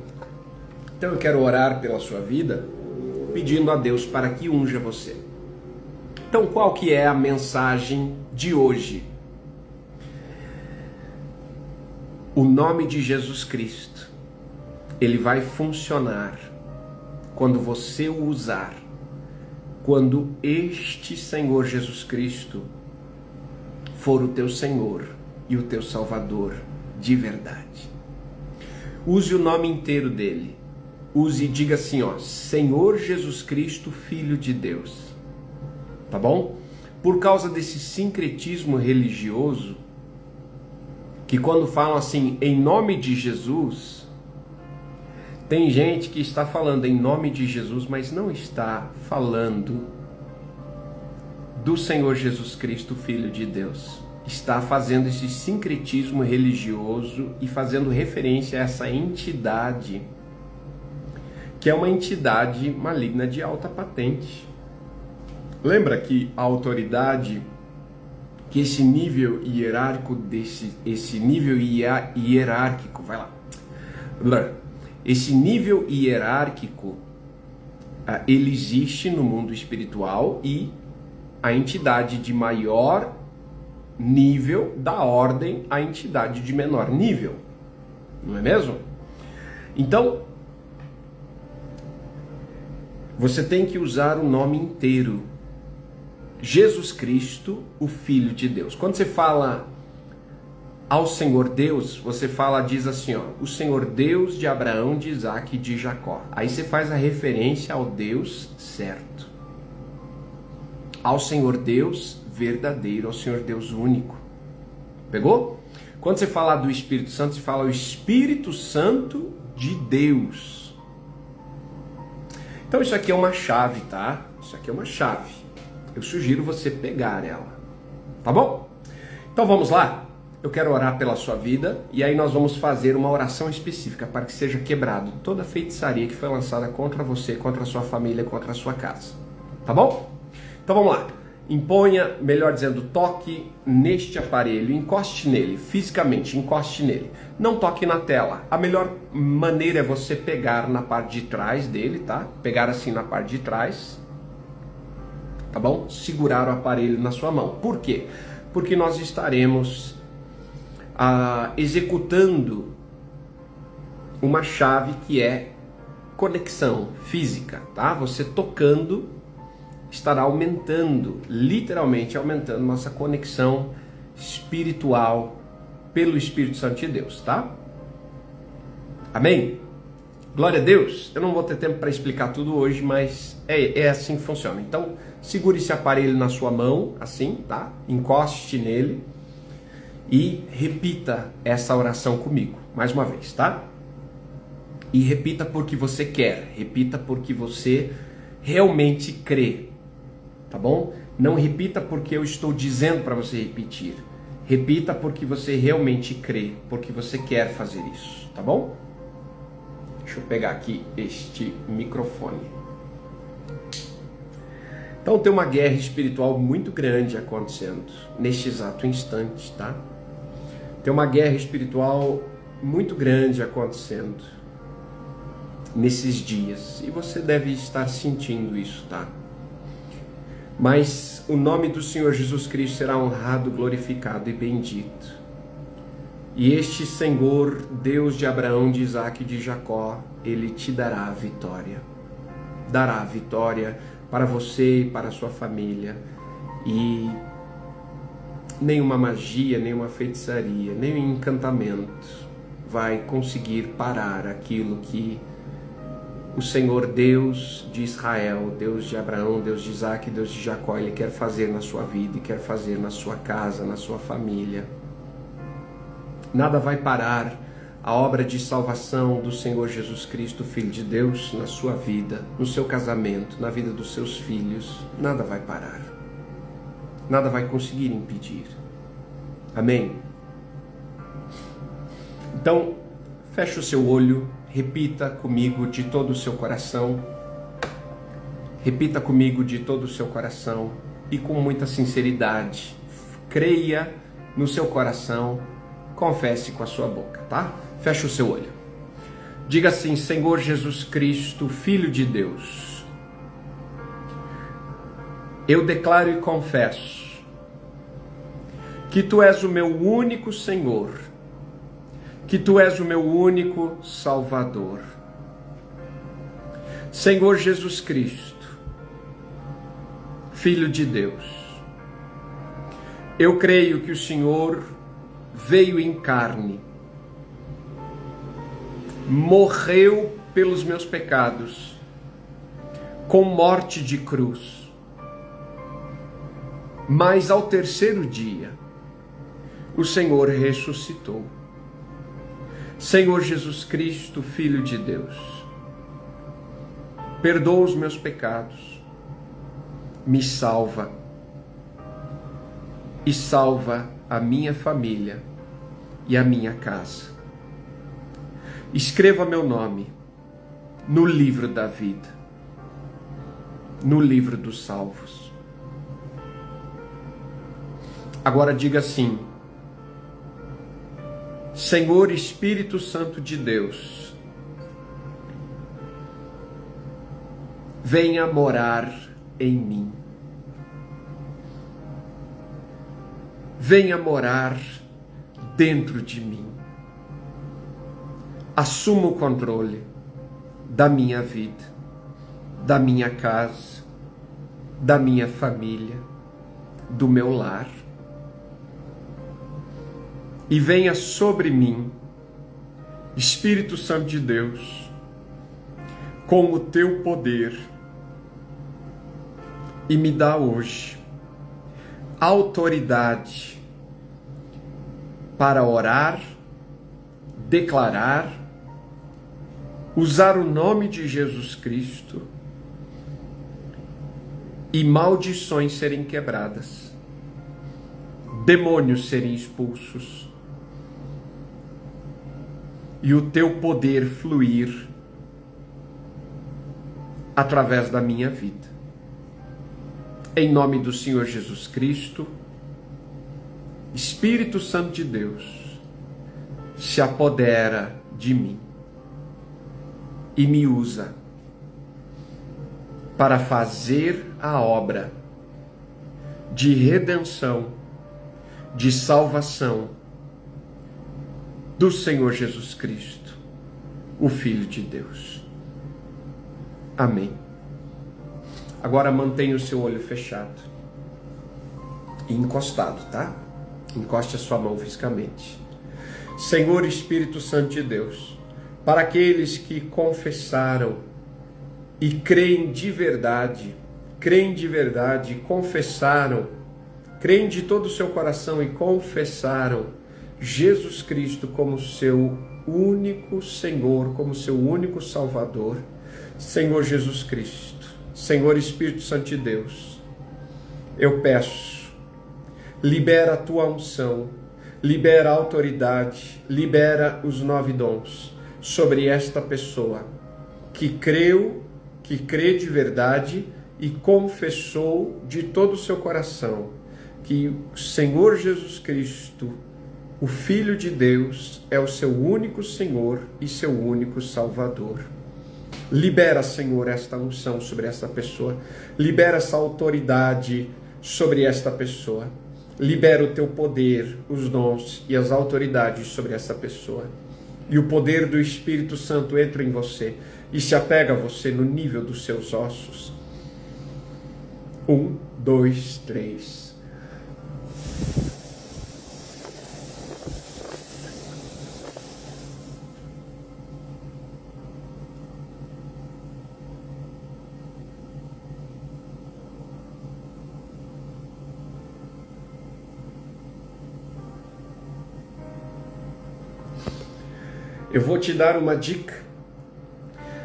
Então eu quero orar pela sua vida, pedindo a Deus para que unja você. Então qual que é a mensagem de hoje? O nome de Jesus Cristo, ele vai funcionar quando você o usar, quando este Senhor Jesus Cristo for o teu Senhor e o teu Salvador de verdade. Use o nome inteiro dele. Use e diga assim, ó, Senhor Jesus Cristo, Filho de Deus. Tá bom? Por causa desse sincretismo religioso, que quando falam assim, em nome de Jesus, tem gente que está falando em nome de Jesus, mas não está falando do Senhor Jesus Cristo, Filho de Deus. Está fazendo esse sincretismo religioso e fazendo referência a essa entidade, que é uma entidade maligna de alta patente. Lembra que a autoridade, que esse nível hierárquico, esse nível hierárquico, vai lá, esse nível hierárquico, ele existe no mundo espiritual e a entidade de maior nível dá ordem à entidade de menor nível, não é mesmo? Então, você tem que usar o nome inteiro. Jesus Cristo, o Filho de Deus. Quando você fala ao Senhor Deus, você diz assim, ó, o Senhor Deus de Abraão, de Isaac e de Jacó. Aí você faz a referência ao Deus certo, ao Senhor Deus verdadeiro, ao Senhor Deus único. Pegou? Quando você fala do Espírito Santo, você fala o Espírito Santo de Deus. Então isso aqui é uma chave, tá? Isso aqui é uma chave. Eu sugiro você pegar ela. Tá bom? Então vamos lá? Eu quero orar pela sua vida e aí nós vamos fazer uma oração específica para que seja quebrado toda a feitiçaria que foi lançada contra você, contra a sua família, contra a sua casa. Tá bom? Então vamos lá. Imponha, melhor dizendo, toque neste aparelho, encoste nele, fisicamente, encoste nele. Não toque na tela. A melhor maneira é você pegar na parte de trás dele, tá? Pegar assim na parte de trás, tá bom? Segurar o aparelho na sua mão. Por quê? Porque nós estaremos executando uma chave que é conexão física, tá? Você tocando estará aumentando, literalmente aumentando nossa conexão espiritual pelo Espírito Santo de Deus, tá? Amém? Glória a Deus. Eu não vou ter tempo para explicar tudo hoje, mas é assim que funciona. Então, segure esse aparelho na sua mão, assim, tá? Encoste nele e repita essa oração comigo, mais uma vez, tá? E repita porque você quer, repita porque você realmente crê, tá bom? Não repita porque eu estou dizendo para você repetir. Repita porque você realmente crê, porque você quer fazer isso, tá bom? Deixa eu pegar aqui este microfone. Então tem uma guerra espiritual muito grande acontecendo neste exato instante, tá? Tem uma guerra espiritual muito grande acontecendo nesses dias e você deve estar sentindo isso, tá? Mas o nome do Senhor Jesus Cristo será honrado, glorificado e bendito. E este Senhor, Deus de Abraão, de Isaac e de Jacó, Ele te dará a vitória. Dará a vitória para você e para a sua família. E nenhuma magia, nenhuma feitiçaria, nenhum encantamento vai conseguir parar aquilo que o Senhor Deus de Israel, Deus de Abraão, Deus de Isaac, Deus de Jacó, Ele quer fazer na sua vida e quer fazer na sua casa, na sua família. Nada vai parar a obra de salvação do Senhor Jesus Cristo, Filho de Deus, na sua vida, no seu casamento, na vida dos seus filhos. Nada vai parar. Nada vai conseguir impedir. Amém? Então, feche o seu olho, repita comigo de todo o seu coração. Repita comigo de todo o seu coração e com muita sinceridade. Creia no seu coração, confesse com a sua boca, tá? Feche o seu olho. Diga assim: Senhor Jesus Cristo, Filho de Deus, eu declaro e confesso que Tu és o meu único Senhor, que Tu és o meu único Salvador. Senhor Jesus Cristo, Filho de Deus, eu creio que o Senhor veio em carne, morreu pelos meus pecados, com morte de cruz, mas ao terceiro dia, o Senhor ressuscitou. Senhor Jesus Cristo, Filho de Deus, perdoa os meus pecados, me salva e salva a minha família e a minha casa. Escreva meu nome no livro da vida, no livro dos salvos. Agora diga assim: Senhor Espírito Santo de Deus, venha morar em mim. Venha morar dentro de mim. Assuma o controle da minha vida, da minha casa, da minha família, do meu lar. E venha sobre mim, Espírito Santo de Deus, com o teu poder, e me dá hoje autoridade para orar, declarar, usar o nome de Jesus Cristo e maldições serem quebradas, demônios serem expulsos e o teu poder fluir através da minha vida. Em nome do Senhor Jesus Cristo, Espírito Santo de Deus, se apodera de mim e me usa para fazer a obra de redenção, de salvação do Senhor Jesus Cristo, o Filho de Deus. Amém. Agora mantenha o seu olho fechado e encostado, tá? Encoste a sua mão fisicamente. Senhor Espírito Santo de Deus, para aqueles que confessaram e creem de verdade, confessaram, creem de todo o seu coração e confessaram Jesus Cristo como seu único Senhor, como seu único Salvador. Senhor Jesus Cristo, Senhor Espírito Santo de Deus, eu peço, libera a tua unção, libera a autoridade, libera os 9 dons sobre esta pessoa que creu, que crê de verdade e confessou de todo o seu coração que o Senhor Jesus Cristo, o Filho de Deus, é o seu único Senhor e seu único Salvador. Libera, Senhor, esta unção sobre esta pessoa. Libera essa autoridade sobre esta pessoa. Libera o teu poder, os dons e as autoridades sobre essa pessoa. E o poder do Espírito Santo entra em você e se apega a você no nível dos seus ossos. 1, 2, 3. Eu vou te dar uma dica.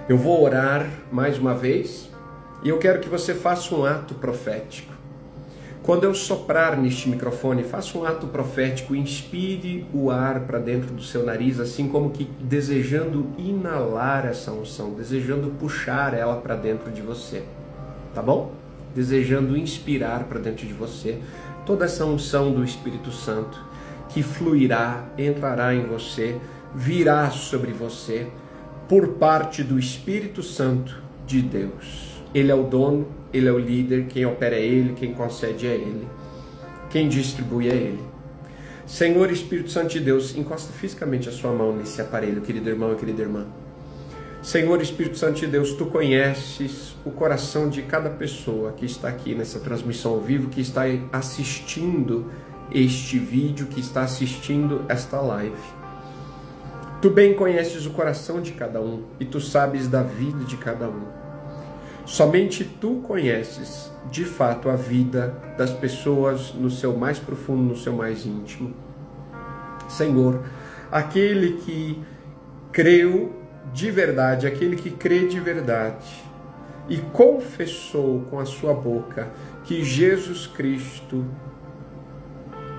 Eu vou orar mais uma vez e eu quero que você faça um ato profético. Quando eu soprar neste microfone, faça um ato profético, inspire o ar para dentro do seu nariz, assim como que desejando inalar essa unção, desejando puxar ela para dentro de você, tá bom? Desejando inspirar para dentro de você toda essa unção do Espírito Santo que fluirá, entrará em você, virá sobre você por parte do Espírito Santo de Deus. Ele é o dono, ele é o líder, quem opera é ele, quem concede é ele, quem distribui é ele. Senhor Espírito Santo de Deus, encosta fisicamente a sua mão nesse aparelho, querido irmão e querida irmã. Senhor Espírito Santo de Deus, tu conheces o coração de cada pessoa que está aqui nessa transmissão ao vivo, que está assistindo este vídeo, que está assistindo esta live. Tu bem conheces o coração de cada um e tu sabes da vida de cada um. Somente tu conheces, de fato, a vida das pessoas no seu mais profundo, no seu mais íntimo. Senhor, aquele que creu de verdade, aquele que crê de verdade e confessou com a sua boca que Jesus Cristo,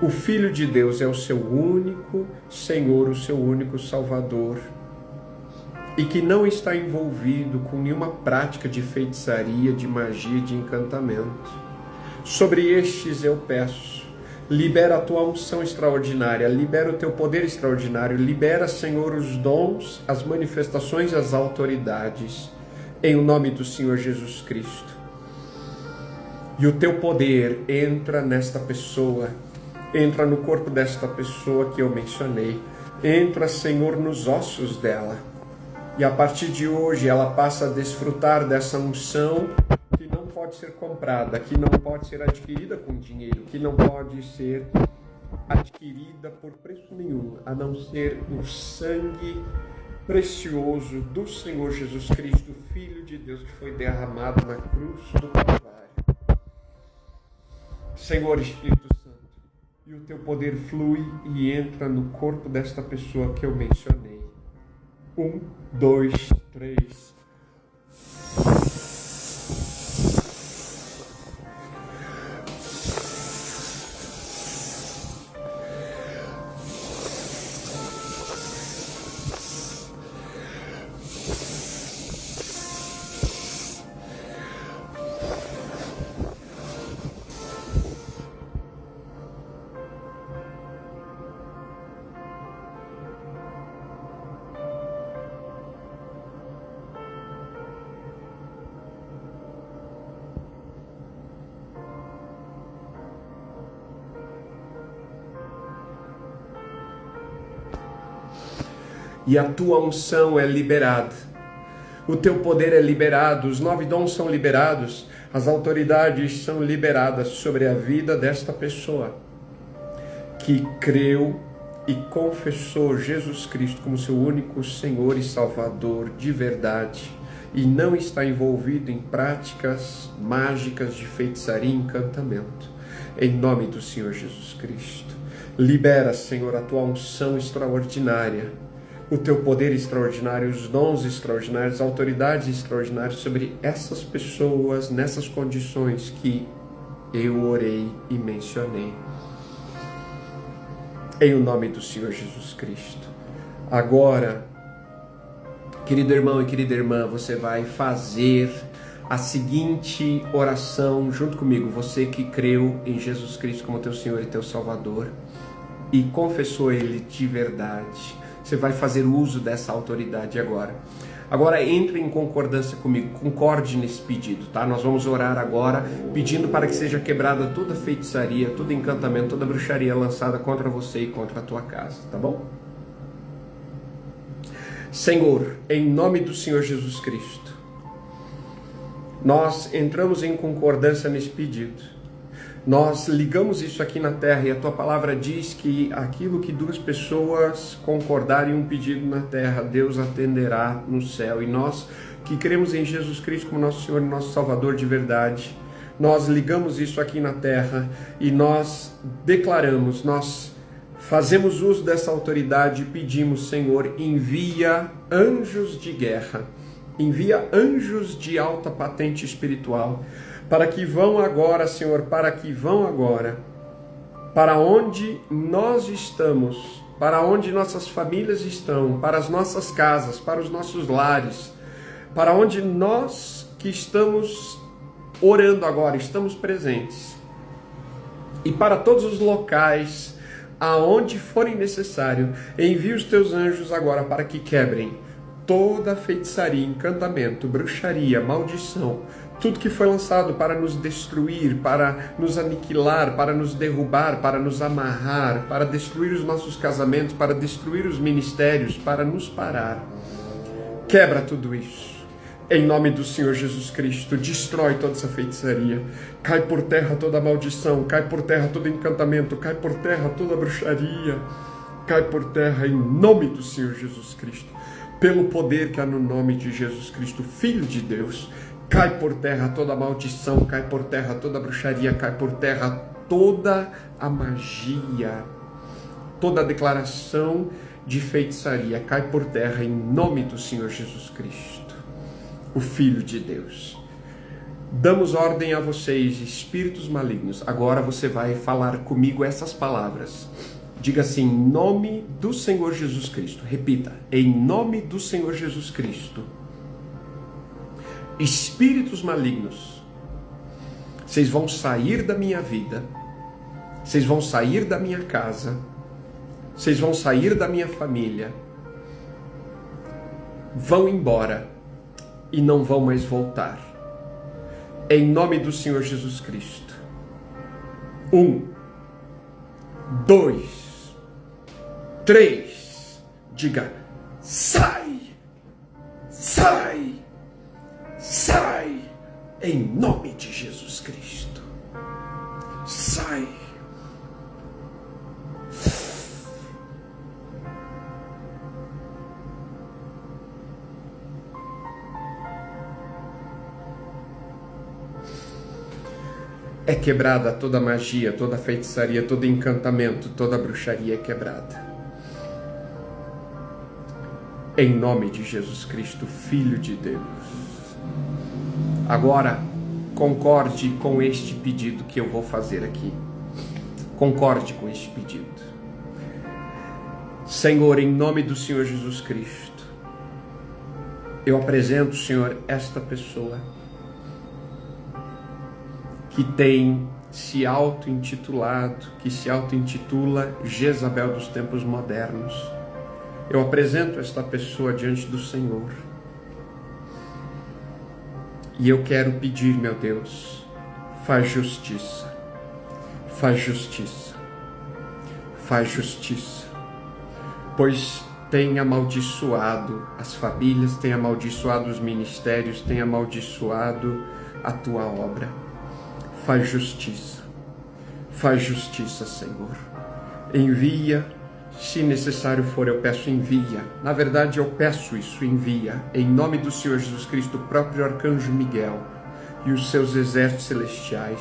o Filho de Deus, é o seu único Senhor, o seu único Salvador, e que não está envolvido com nenhuma prática de feitiçaria, de magia, de encantamento. Sobre estes eu peço, libera a tua unção extraordinária, libera o teu poder extraordinário, libera, Senhor, os dons, as manifestações, as autoridades, em o nome do Senhor Jesus Cristo. E o teu poder entra nesta pessoa, entra no corpo desta pessoa que eu mencionei, entra, Senhor, nos ossos dela. E a partir de hoje ela passa a desfrutar dessa unção que não pode pode ser comprada, que não pode ser adquirida com dinheiro, que não pode ser adquirida por preço nenhum, a não ser o sangue precioso do Senhor Jesus Cristo, Filho de Deus, que foi derramado na cruz do Calvário. Senhor Espírito Santo, e o teu poder flui e entra no corpo desta pessoa que eu mencionei. 1, 2, 3. E a tua unção é liberada, o teu poder é liberado, os 9 dons são liberados, as autoridades são liberadas sobre a vida desta pessoa que creu e confessou Jesus Cristo como seu único Senhor e Salvador de verdade e não está envolvido em práticas mágicas de feitiçaria e encantamento. Em nome do Senhor Jesus Cristo, libera, Senhor, a tua unção extraordinária, o teu poder extraordinário, os dons extraordinários, autoridades extraordinárias sobre essas pessoas, nessas condições que eu orei e mencionei. Em o nome do Senhor Jesus Cristo. Agora, querido irmão e querida irmã, você vai fazer a seguinte oração junto comigo. Você que creu em Jesus Cristo como teu Senhor e teu Salvador e confessou Ele de verdade. Você vai fazer uso dessa autoridade agora. Agora entre em concordância comigo, concorde nesse pedido, tá? Nós vamos orar agora pedindo para que seja quebrada toda feitiçaria, todo encantamento, toda bruxaria lançada contra você e contra a tua casa, tá bom? Senhor, em nome do Senhor Jesus Cristo, nós entramos em concordância nesse pedido. Nós ligamos isso aqui na terra e a tua palavra diz que aquilo que 2 pessoas concordarem um pedido na terra, Deus atenderá no céu. E nós que cremos em Jesus Cristo como nosso Senhor e nosso Salvador de verdade, nós ligamos isso aqui na terra e nós declaramos, nós fazemos uso dessa autoridade e pedimos, Senhor, envia anjos de guerra, envia anjos de alta patente espiritual, para que vão agora, Senhor, para onde nós estamos, para onde nossas famílias estão, para as nossas casas, para os nossos lares, para onde nós que estamos orando agora, estamos presentes, e para todos os locais aonde forem necessário, envia os teus anjos agora para que quebrem toda feitiçaria, encantamento, bruxaria, maldição, tudo que foi lançado para nos destruir, para nos aniquilar, para nos derrubar, para nos amarrar, para destruir os nossos casamentos, para destruir os ministérios, para nos parar. Quebra tudo isso. Em nome do Senhor Jesus Cristo, destrói toda essa feitiçaria. Cai por terra toda maldição, cai por terra todo encantamento, cai por terra toda bruxaria. Cai por terra em nome do Senhor Jesus Cristo. Pelo poder que há no nome de Jesus Cristo, Filho de Deus. Cai por terra toda maldição, cai por terra toda bruxaria, cai por terra toda a magia, toda a declaração de feitiçaria, cai por terra em nome do Senhor Jesus Cristo, o Filho de Deus. Damos ordem a vocês, espíritos malignos. Agora você vai falar comigo essas palavras. Diga assim, em nome do Senhor Jesus Cristo. Repita, em nome do Senhor Jesus Cristo. Espíritos malignos, vocês vão sair da minha vida, vocês vão sair da minha casa, vocês vão sair da minha família, vão embora e não vão mais voltar. Em nome do Senhor Jesus Cristo. 1, 2, 3. Diga, sai, sai. Sai, em nome de Jesus Cristo. Sai. É quebrada toda magia, toda feitiçaria, todo encantamento, toda bruxaria é quebrada. Em nome de Jesus Cristo, Filho de Deus. Agora, concorde com este pedido que eu vou fazer aqui. Concorde com este pedido. Senhor, em nome do Senhor Jesus Cristo, eu apresento, Senhor, esta pessoa que tem se auto-intitulado, que se auto-intitula Jezabel dos tempos modernos. Eu apresento esta pessoa diante do Senhor. E eu quero pedir, meu Deus, faz justiça, faz justiça, faz justiça, pois tem amaldiçoado as famílias, tem amaldiçoado os ministérios, tem amaldiçoado a tua obra. Faz justiça, Senhor. Envia, se necessário for, eu peço, envia. Na verdade, eu peço isso, envia. Em nome do Senhor Jesus Cristo, o próprio arcanjo Miguel e os seus exércitos celestiais,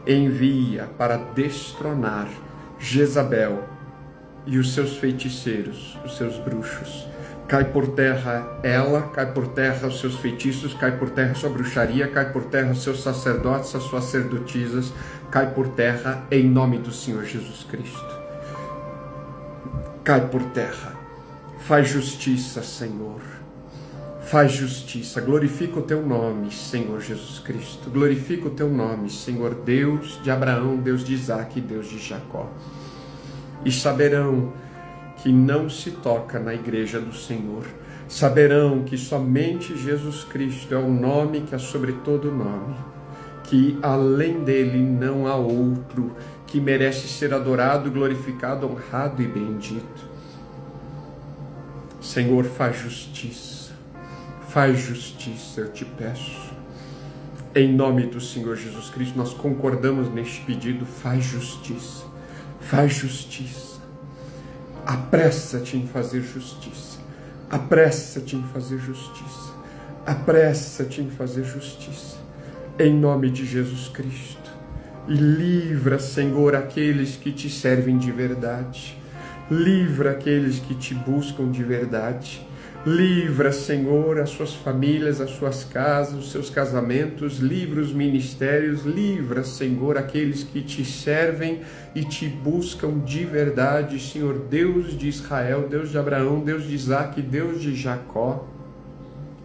envia para destronar Jezabel e os seus feiticeiros, os seus bruxos. Cai por terra ela, cai por terra os seus feitiços, cai por terra sua bruxaria, cai por terra os seus sacerdotes, as suas sacerdotisas, cai por terra em nome do Senhor Jesus Cristo. Cai por terra. Faz justiça, Senhor. Faz justiça. Glorifica o teu nome, Senhor Jesus Cristo. Glorifica o teu nome, Senhor Deus de Abraão, Deus de Isaac e Deus de Jacó. E saberão que não se toca na igreja do Senhor. Saberão que somente Jesus Cristo é o nome que é sobre todo nome, que além dele não há outro que merece ser adorado, glorificado, honrado e bendito. Senhor, faz justiça, eu te peço. Em nome do Senhor Jesus Cristo, nós concordamos neste pedido, faz justiça, faz justiça. Apressa-te em fazer justiça, apressa-te em fazer justiça, apressa-te em fazer justiça, em nome de Jesus Cristo. E livra, Senhor, aqueles que te servem de verdade, livra aqueles que te buscam de verdade, livra, Senhor, as suas famílias, as suas casas, os seus casamentos, livra os ministérios, livra, Senhor, aqueles que te servem e te buscam de verdade, Senhor, Deus de Israel, Deus de Abraão, Deus de Isaac, Deus de Jacó,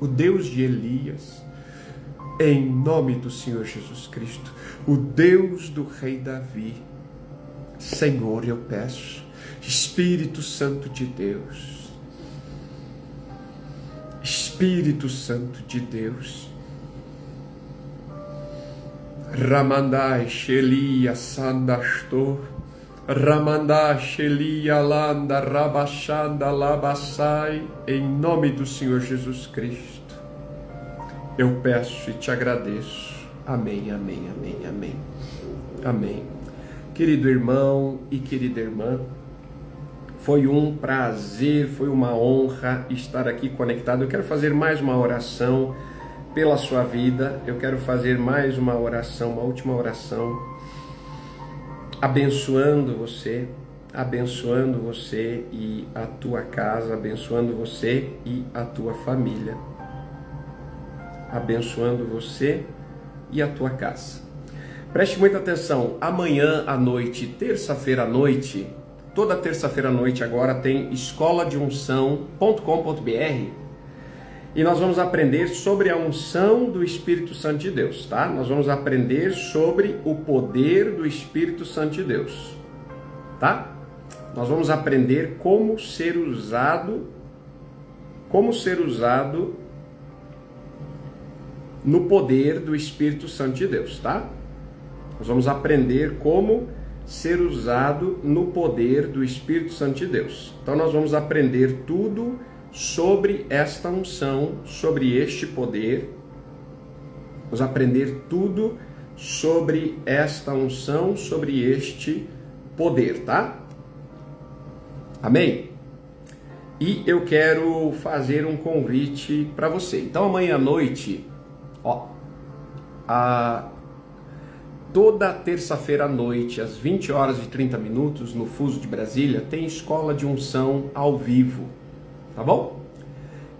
o Deus de Elias, em nome do Senhor Jesus Cristo, o Deus do rei Davi. Senhor, eu peço, Espírito Santo de Deus, Espírito Santo de Deus, Ramandai Shelia Sandastor, Ramandai Shelia Landa Rabashanda Labassai, em nome do Senhor Jesus Cristo, eu peço e te agradeço. Amém, amém, amém, amém, amém. Querido irmão e querida irmã, foi um prazer, foi uma honra estar aqui conectado. Eu quero fazer mais uma oração pela sua vida. Eu quero fazer mais uma oração, uma última oração, abençoando você e a tua casa, abençoando você e a tua família, abençoando você e a tua casa. Preste muita atenção. Amanhã à noite, terça-feira à noite, toda terça-feira à noite agora tem escoladeunção.com.br e nós vamos aprender sobre a unção do Espírito Santo de Deus, tá? Nós vamos aprender sobre o poder do Espírito Santo de Deus, tá? Nós vamos aprender como ser usado no poder do Espírito Santo de Deus, tá? Nós vamos aprender como ser usado no poder do Espírito Santo de Deus. Então nós vamos aprender tudo sobre esta unção, sobre este poder, Vamos aprender tudo sobre esta unção, sobre este poder, tá? Amém? E eu quero fazer um convite para você. Então amanhã à noite, toda terça-feira à noite, às 20 horas e 30 minutos, no Fuso de Brasília, tem escola de unção ao vivo, tá bom?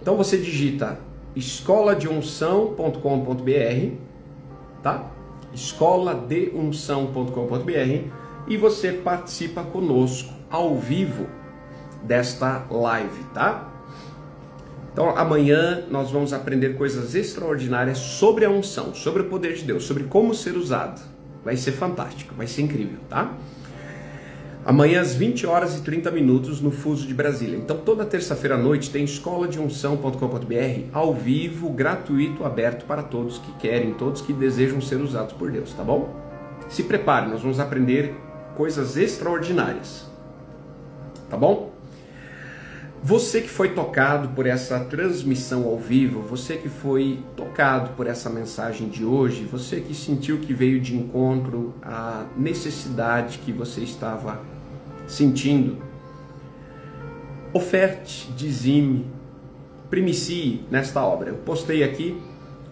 Então você digita escoladeunção.com.br, tá? escoladeunção.com.br e você participa conosco ao vivo desta live, tá? Então amanhã nós vamos aprender coisas extraordinárias sobre a unção, sobre o poder de Deus, sobre como ser usado. Vai ser fantástico, vai ser incrível, tá? Amanhã às 20 horas e 30 minutos no Fuso de Brasília. Então toda terça-feira à noite tem escoladeunção.com.br ao vivo, gratuito, aberto para todos que querem, todos que desejam ser usados por Deus, tá bom? Se prepare, nós vamos aprender coisas extraordinárias, tá bom? Você que foi tocado por essa transmissão ao vivo, você que foi tocado por essa mensagem de hoje, você que sentiu que veio de encontro à necessidade que você estava sentindo, oferte, dizime, primicie nesta obra. Eu postei aqui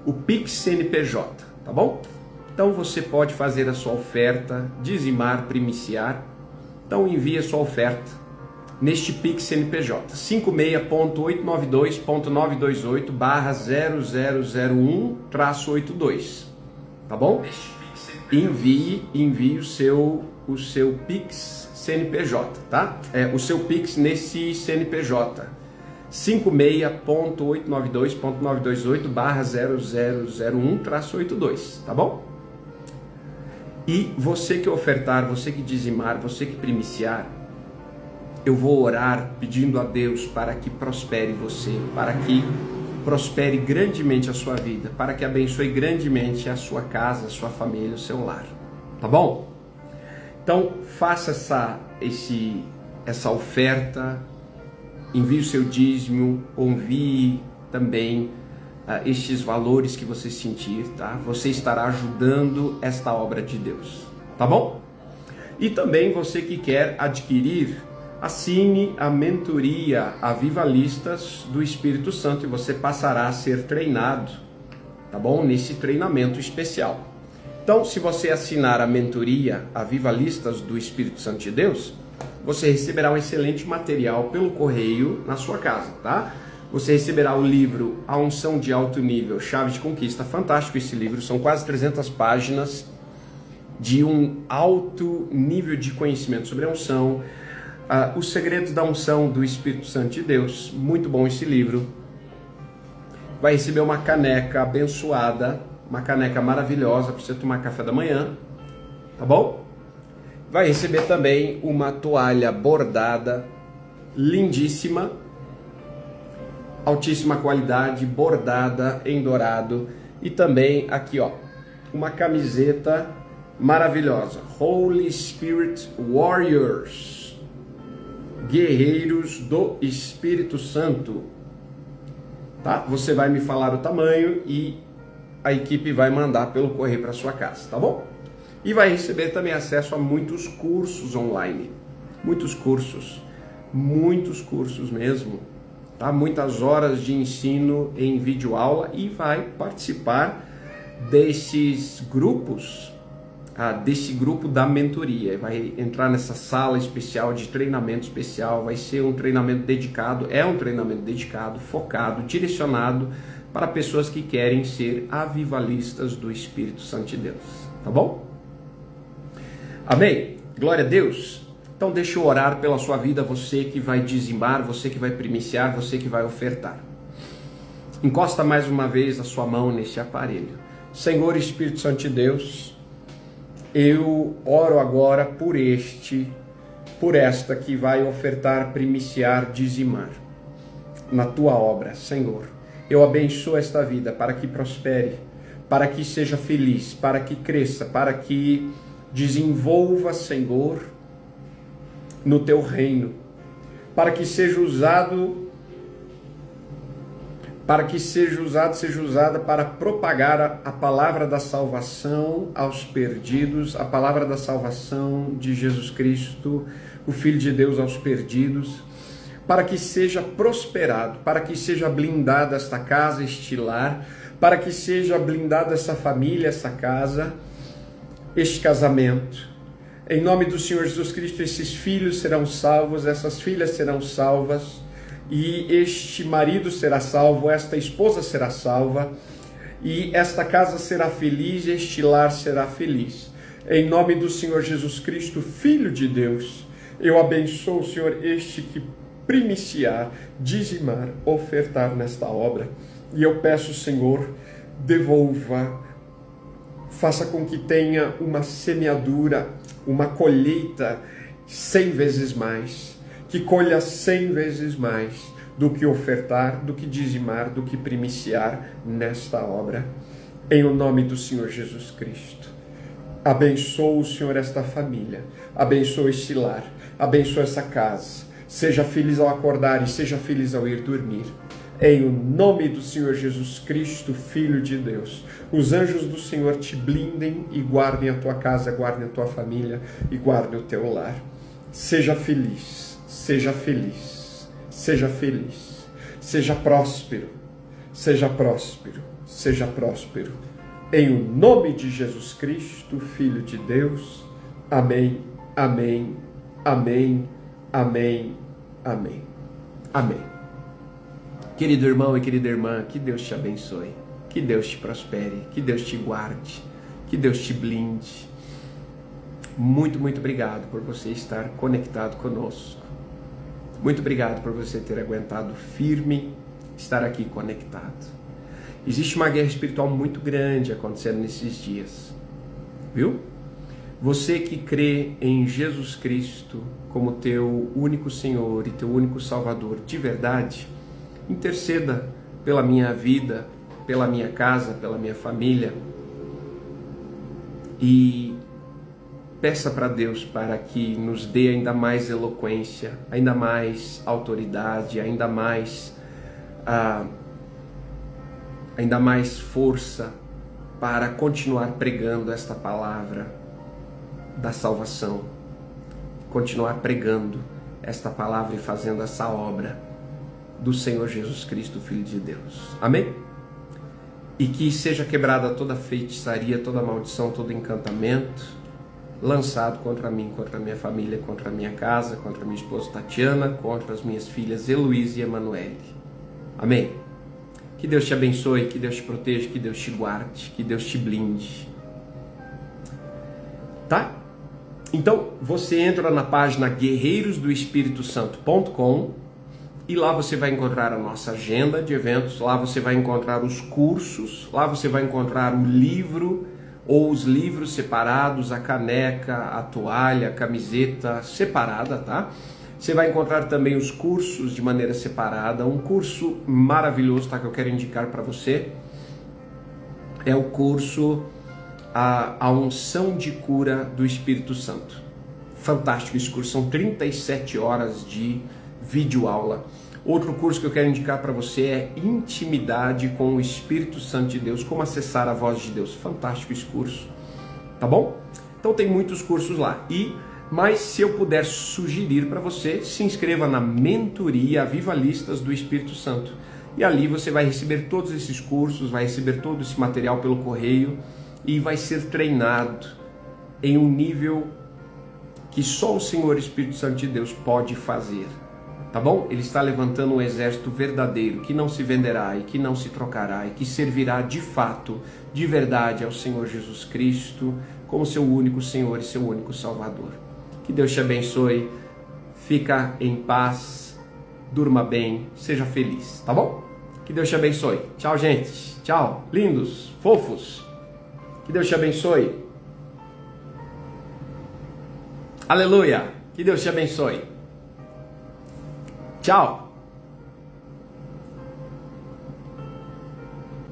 o Pix CNPJ, tá bom? Então você pode fazer a sua oferta, dizimar, primiciar. Então envie a sua oferta neste Pix CNPJ 56.92928/0001-82, tá bom? Envie o seu Pix CNPJ, tá? O seu Pix nesse CNPJ 56.928.928/0001-82, tá bom? E você que ofertar, você que dizimar, você que primiciar, eu vou orar pedindo a Deus para que prospere você, para que prospere grandemente a sua vida, para que abençoe grandemente a sua casa, a sua família, o seu lar. Tá bom? Então, faça essa oferta, envie o seu dízimo, envie também estes valores que você sentir, tá? Você estará ajudando esta obra de Deus, tá bom? E também você que quer adquirir, assine a mentoria Avivalistas do Espírito Santo e você passará a ser treinado, tá bom? Nesse treinamento especial. Então, se você assinar a mentoria Avivalistas do Espírito Santo de Deus, você receberá um excelente material pelo correio na sua casa, tá? Você receberá o livro A Unção de Alto Nível, Chave de Conquista. Fantástico esse livro, são quase 300 páginas de um alto nível de conhecimento sobre a unção. Os Segredos da Unção do Espírito Santo de Deus, muito bom esse livro. Vai receber uma caneca abençoada, uma caneca maravilhosa para você tomar café da manhã, tá bom? Vai receber também uma toalha bordada, lindíssima, altíssima qualidade, bordada em dourado. E também aqui, ó, uma camiseta maravilhosa, Holy Spirit Warriors, Guerreiros do Espírito Santo, tá? Você vai me falar o tamanho e a equipe vai mandar pelo correio para sua casa, tá bom? E vai receber também acesso a muitos cursos online, muitos cursos mesmo, tá? Muitas horas de ensino em videoaula e vai participar desses grupos, desse grupo da mentoria. Vai entrar nessa sala especial de treinamento especial. Vai ser um treinamento dedicado, focado, direcionado para pessoas que querem ser avivalistas do Espírito Santo de Deus, tá bom? Amém? Glória a Deus. Então deixa eu orar pela sua vida, você que vai dizimar, você que vai primiciar, você que vai ofertar. Encosta mais uma vez a sua mão nesse aparelho. Senhor Espírito Santo de Deus, eu oro agora por esta que vai ofertar, primiciar, dizimar na tua obra, Senhor. Eu abençoo esta vida para que prospere, para que seja feliz, para que cresça, para que desenvolva, Senhor, no teu reino, para que seja usado para que seja usada para propagar a palavra da salvação aos perdidos, a palavra da salvação de Jesus Cristo, o Filho de Deus, aos perdidos, para que seja prosperado, para que seja blindada esta casa, este lar, para que seja blindada essa família, essa casa, este casamento. Em nome do Senhor Jesus Cristo, esses filhos serão salvos, essas filhas serão salvas, e este marido será salvo, esta esposa será salva, e esta casa será feliz, este lar será feliz. Em nome do Senhor Jesus Cristo, Filho de Deus, eu abençoo, Senhor, este que primiciar, dizimar, ofertar nesta obra. E eu peço, Senhor, devolva, faça com que tenha uma semeadura, uma colheita 100 vezes mais, que colha 100 vezes mais do que ofertar, do que dizimar, do que primiciar nesta obra. Em o nome do Senhor Jesus Cristo. Abençoa o Senhor esta família, abençoa este lar, abençoa essa casa. Seja feliz ao acordar e seja feliz ao ir dormir. Em o nome do Senhor Jesus Cristo, Filho de Deus. Os anjos do Senhor te blindem e guardem a tua casa, guardem a tua família e guardem o teu lar. Seja feliz, seja feliz, seja feliz, seja próspero, seja próspero, seja próspero. Em o nome de Jesus Cristo, Filho de Deus. Amém, amém, amém, amém, amém, amém. Querido irmão e querida irmã, que Deus te abençoe, que Deus te prospere, que Deus te guarde, que Deus te blinde. Muito, muito obrigado por você estar conectado conosco. Muito obrigado por você ter aguentado firme, estar aqui conectado. Existe uma guerra espiritual muito grande acontecendo nesses dias, viu? Você que crê em Jesus Cristo como teu único Senhor e teu único Salvador de verdade, interceda pela minha vida, pela minha casa, pela minha família e peça para Deus para que nos dê ainda mais eloquência, ainda mais autoridade, ainda mais força para continuar pregando esta palavra da salvação, continuar pregando esta palavra e fazendo essa obra do Senhor Jesus Cristo, Filho de Deus. Amém? E que seja quebrada toda feitiçaria, toda maldição, todo encantamento lançado contra mim, contra a minha família, contra a minha casa, contra a minha esposa Tatiana, contra as minhas filhas Heloísa e Emanuele. Amém? Que Deus te abençoe, que Deus te proteja, que Deus te guarde, que Deus te blinde. Tá? Então, você entra na página guerreirosdoespiritosanto.com e lá você vai encontrar a nossa agenda de eventos, lá você vai encontrar os cursos, lá você vai encontrar o livro ou os livros separados, a caneca, a toalha, a camiseta separada, tá? Você vai encontrar também os cursos de maneira separada. Um curso maravilhoso, tá, que eu quero indicar para você é o curso a unção de cura do Espírito Santo. Fantástico esse curso, são 37 horas de vídeo aula. Outro curso que eu quero indicar para você é Intimidade com o Espírito Santo de Deus, como acessar a voz de Deus. Fantástico esse curso, tá bom? Então tem muitos cursos lá. Mas se eu puder sugerir para você, se inscreva na mentoria Viva Listas do Espírito Santo. E ali você vai receber todos esses cursos, vai receber todo esse material pelo correio e vai ser treinado em um nível que só o Senhor Espírito Santo de Deus pode fazer. Tá bom? Ele está levantando um exército verdadeiro, que não se venderá e que não se trocará e que servirá de fato, de verdade ao Senhor Jesus Cristo como seu único Senhor e seu único Salvador. Que Deus te abençoe, fica em paz, durma bem, seja feliz, tá bom? Que Deus te abençoe. Tchau, gente. Tchau, lindos, fofos. Que Deus te abençoe. Aleluia. Que Deus te abençoe. Tchau.